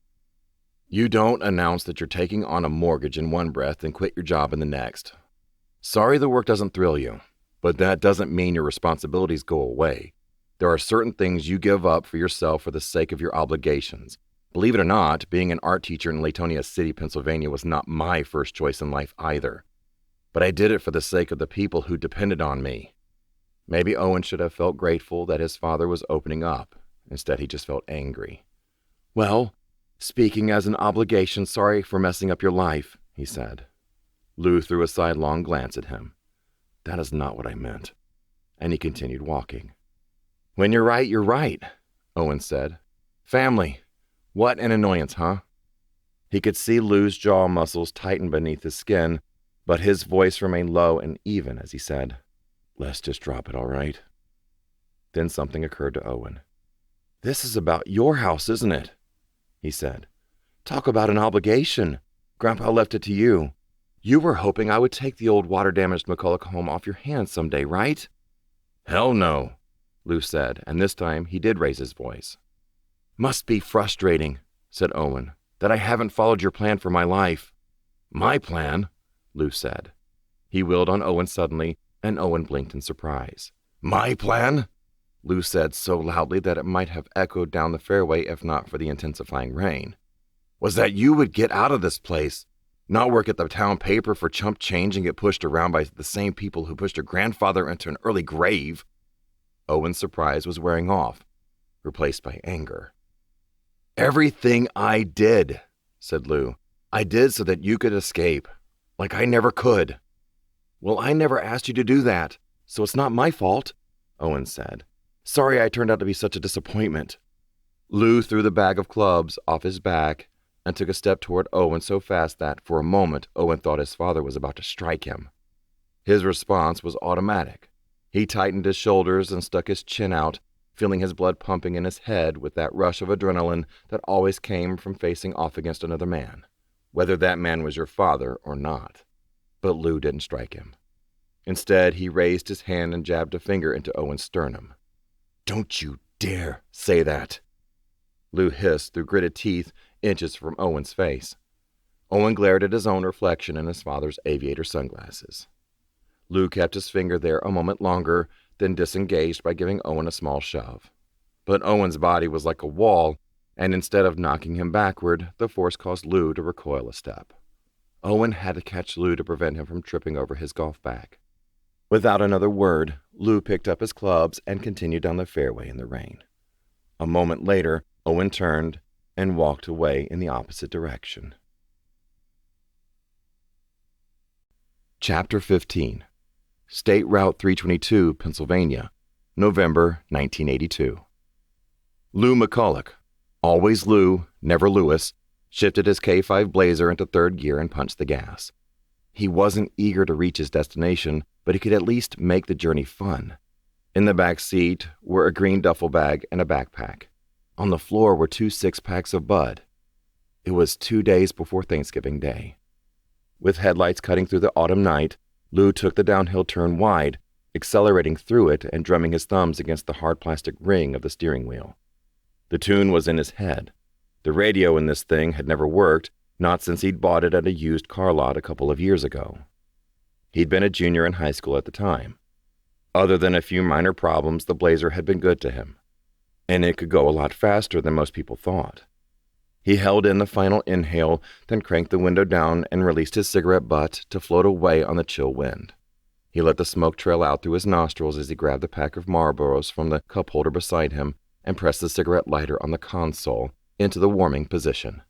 "You don't announce that you're taking on a mortgage in one breath and quit your job in the next. Sorry the work doesn't thrill you, but that doesn't mean your responsibilities go away. There are certain things you give up for yourself for the sake of your obligations. Believe it or not, being an art teacher in Latonia City, Pennsylvania was not my first choice in life either. But I did it for the sake of the people who depended on me." Maybe Owen should have felt grateful that his father was opening up. Instead, he just felt angry. "Well, speaking as an obligation, sorry for messing up your life," he said. Lou threw a sidelong glance at him. "That is not what I meant." And he continued walking. "When you're right," Owen said. "Family. What an annoyance, huh?" He could see Lou's jaw muscles tighten beneath his skin, but his voice remained low and even as he said, "Let's just drop it, all right?" Then something occurred to Owen. "This is about your house, isn't it?" he said. "Talk about an obligation. Grandpa left it to you. You were hoping I would take the old water-damaged McCullough home off your hands someday, right?" "Hell no," Lou said, and this time he did raise his voice. "Must be frustrating," said Owen, "that I haven't followed your plan for my life." "My plan?" Lou said. He wheeled on Owen suddenly, and Owen blinked in surprise. "My plan?" Lou said so loudly that it might have echoed down the fairway if not for the intensifying rain. "Was that you would get out of this place, not work at the town paper for chump change and get pushed around by the same people who pushed your grandfather into an early grave?" Owen's surprise was wearing off, replaced by anger. "Everything I did," said Lou. "I did so that you could escape. Like I never could." "Well, I never asked you to do that, so it's not my fault," Owen said. "Sorry I turned out to be such a disappointment." Lou threw the bag of clubs off his back and took a step toward Owen so fast that, for a moment, Owen thought his father was about to strike him. His response was automatic. He tightened his shoulders and stuck his chin out, feeling his blood pumping in his head with that rush of adrenaline that always came from facing off against another man, whether that man was your father or not. But Lou didn't strike him. Instead, he raised his hand and jabbed a finger into Owen's sternum. "Don't you dare say that," Lou hissed through gritted teeth inches from Owen's face. Owen glared at his own reflection in his father's aviator sunglasses. Lou kept his finger there a moment longer, then disengaged by giving Owen a small shove. But Owen's body was like a wall, and instead of knocking him backward, the force caused Lou to recoil a step. Owen had to catch Lou to prevent him from tripping over his golf bag. Without another word, Lou picked up his clubs and continued down the fairway in the rain. A moment later, Owen turned and walked away in the opposite direction. Chapter 15. State Route 322, Pennsylvania, November 1982. Lou McCullough, always Lou, never Lewis, shifted his K5 Blazer into third gear and punched the gas. He wasn't eager to reach his destination, but he could at least make the journey fun. In the back seat were a green duffel bag and a backpack. On the floor were 2 six-packs of Bud. It was 2 days before Thanksgiving Day. With headlights cutting through the autumn night, Lou took the downhill turn wide, accelerating through it and drumming his thumbs against the hard plastic ring of the steering wheel. The tune was in his head. The radio in this thing had never worked, not since he'd bought it at a used car lot a couple of years ago. He'd been a junior in high school at the time. Other than a few minor problems, the Blazer had been good to him, and it could go a lot faster than most people thought. He held in the final inhale, then cranked the window down and released his cigarette butt to float away on the chill wind. He let the smoke trail out through his nostrils as he grabbed the pack of Marlboros from the cup holder beside him and pressed the cigarette lighter on the console into the warming position.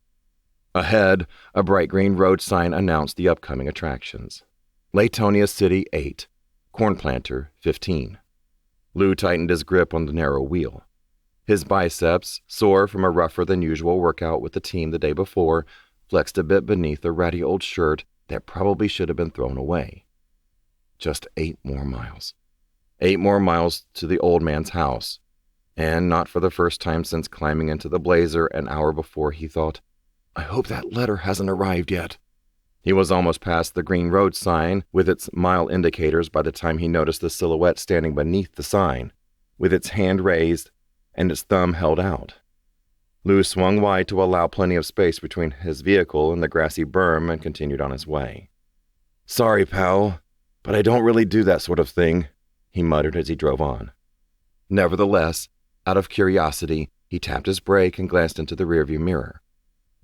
Ahead, a bright green road sign announced the upcoming attractions. Latonia City 8, Corn Planter 15. Lou tightened his grip on the narrow wheel. His biceps, sore from a rougher-than-usual workout with the team the day before, flexed a bit beneath a ratty old shirt that probably should have been thrown away. Just 8 more miles. 8 more miles to the old man's house. And not for the first time since climbing into the Blazer an hour before, he thought, "I hope that letter hasn't arrived yet." He was almost past the green road sign with its mile indicators by the time he noticed the silhouette standing beneath the sign, with its hand raised and its thumb held out. Lou swung wide to allow plenty of space between his vehicle and the grassy berm and continued on his way. "Sorry, pal, but I don't really do that sort of thing," he muttered as he drove on. Nevertheless, out of curiosity, he tapped his brake and glanced into the rearview mirror.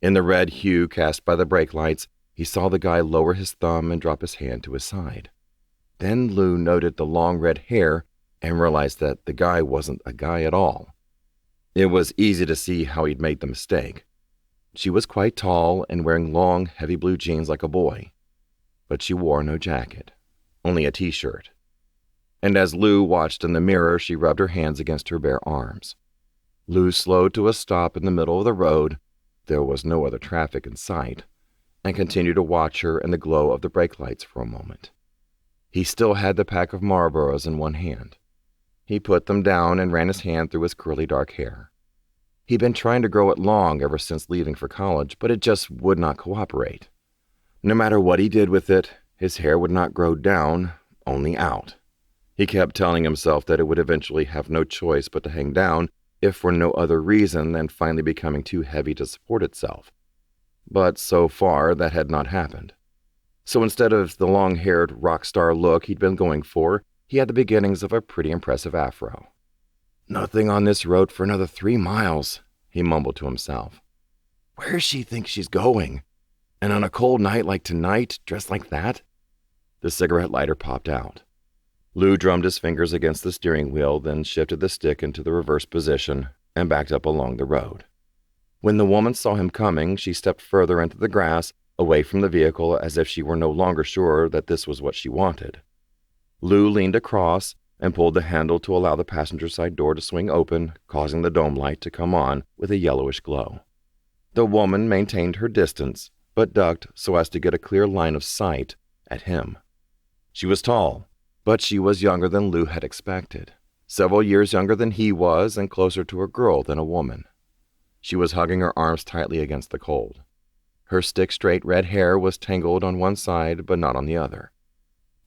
In the red hue cast by the brake lights, he saw the guy lower his thumb and drop his hand to his side. Then Lou noted the long red hair and realized that the guy wasn't a guy at all. It was easy to see how he'd made the mistake. She was quite tall and wearing long, heavy blue jeans like a boy, but she wore no jacket, only a t-shirt. And as Lou watched in the mirror, she rubbed her hands against her bare arms. Lou slowed to a stop in the middle of the road. There was no other traffic in sight, and continued to watch her in the glow of the brake lights for a moment. He still had the pack of Marlboros in one hand. He put them down and ran his hand through his curly dark hair. He'd been trying to grow it long ever since leaving for college, but it just would not cooperate. No matter what he did with it, his hair would not grow down, only out. He kept telling himself that it would eventually have no choice but to hang down, if for no other reason than finally becoming too heavy to support itself. But so far, that had not happened. So instead of the long-haired rock star look he'd been going for, he had the beginnings of a pretty impressive afro. "Nothing on this road for another 3 miles, he mumbled to himself. Where she think she's going? And on a cold night like tonight, dressed like that? The cigarette lighter popped out. Lou drummed his fingers against the steering wheel, then shifted the stick into the reverse position and backed up along the road. When the woman saw him coming, she stepped further into the grass, away from the vehicle, as if she were no longer sure that this was what she wanted. Lou leaned across and pulled the handle to allow the passenger side door to swing open, causing the dome light to come on with a yellowish glow. The woman maintained her distance, but ducked so as to get a clear line of sight at him. She was tall, but she was younger than Lou had expected, several years younger than he was and closer to a girl than a woman. She was hugging her arms tightly against the cold. Her stick-straight red hair was tangled on one side but not on the other.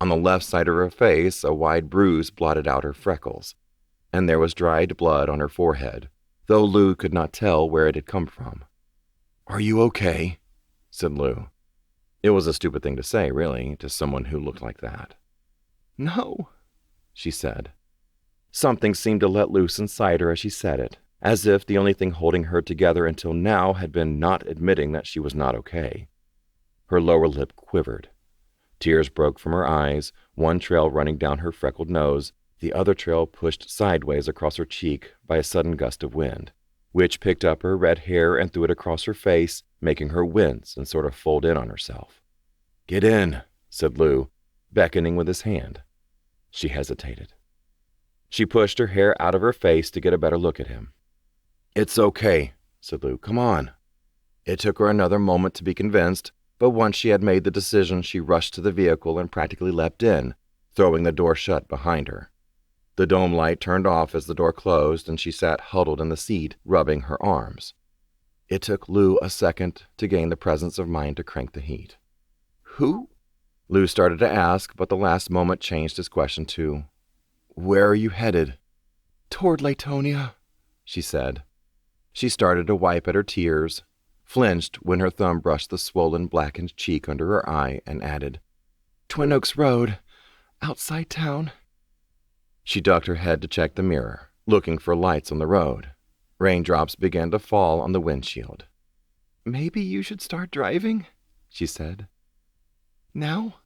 On the left side of her face, a wide bruise blotted out her freckles, and there was dried blood on her forehead, though Lou could not tell where it had come from. "Are you okay?" said Lou. It was a stupid thing to say, really, to someone who looked like that. "No," she said. Something seemed to let loose inside her as she said it, as if the only thing holding her together until now had been not admitting that she was not okay. Her lower lip quivered. Tears broke from her eyes, one trail running down her freckled nose, the other trail pushed sideways across her cheek by a sudden gust of wind, which picked up her red hair and threw it across her face, making her wince and sort of fold in on herself. "Get in," said Lou, beckoning with his hand. She hesitated. She pushed her hair out of her face to get a better look at him. "It's okay," said Lou. "Come on." It took her another moment to be convinced, but once she had made the decision, she rushed to the vehicle and practically leapt in, throwing the door shut behind her. The dome light turned off as the door closed, and she sat huddled in the seat, rubbing her arms. It took Lou a second to gain the presence of mind to crank the heat. "Who?" Lou started to ask, but the last moment changed his question to, "Where are you headed?" "Toward Latonia," she said. She started to wipe at her tears, flinched when her thumb brushed the swollen, blackened cheek under her eye, and added, "Twin Oaks Road, outside town." She ducked her head to check the mirror, looking for lights on the road. Raindrops began to fall on the windshield. "Maybe you should start driving," she said. "Now?"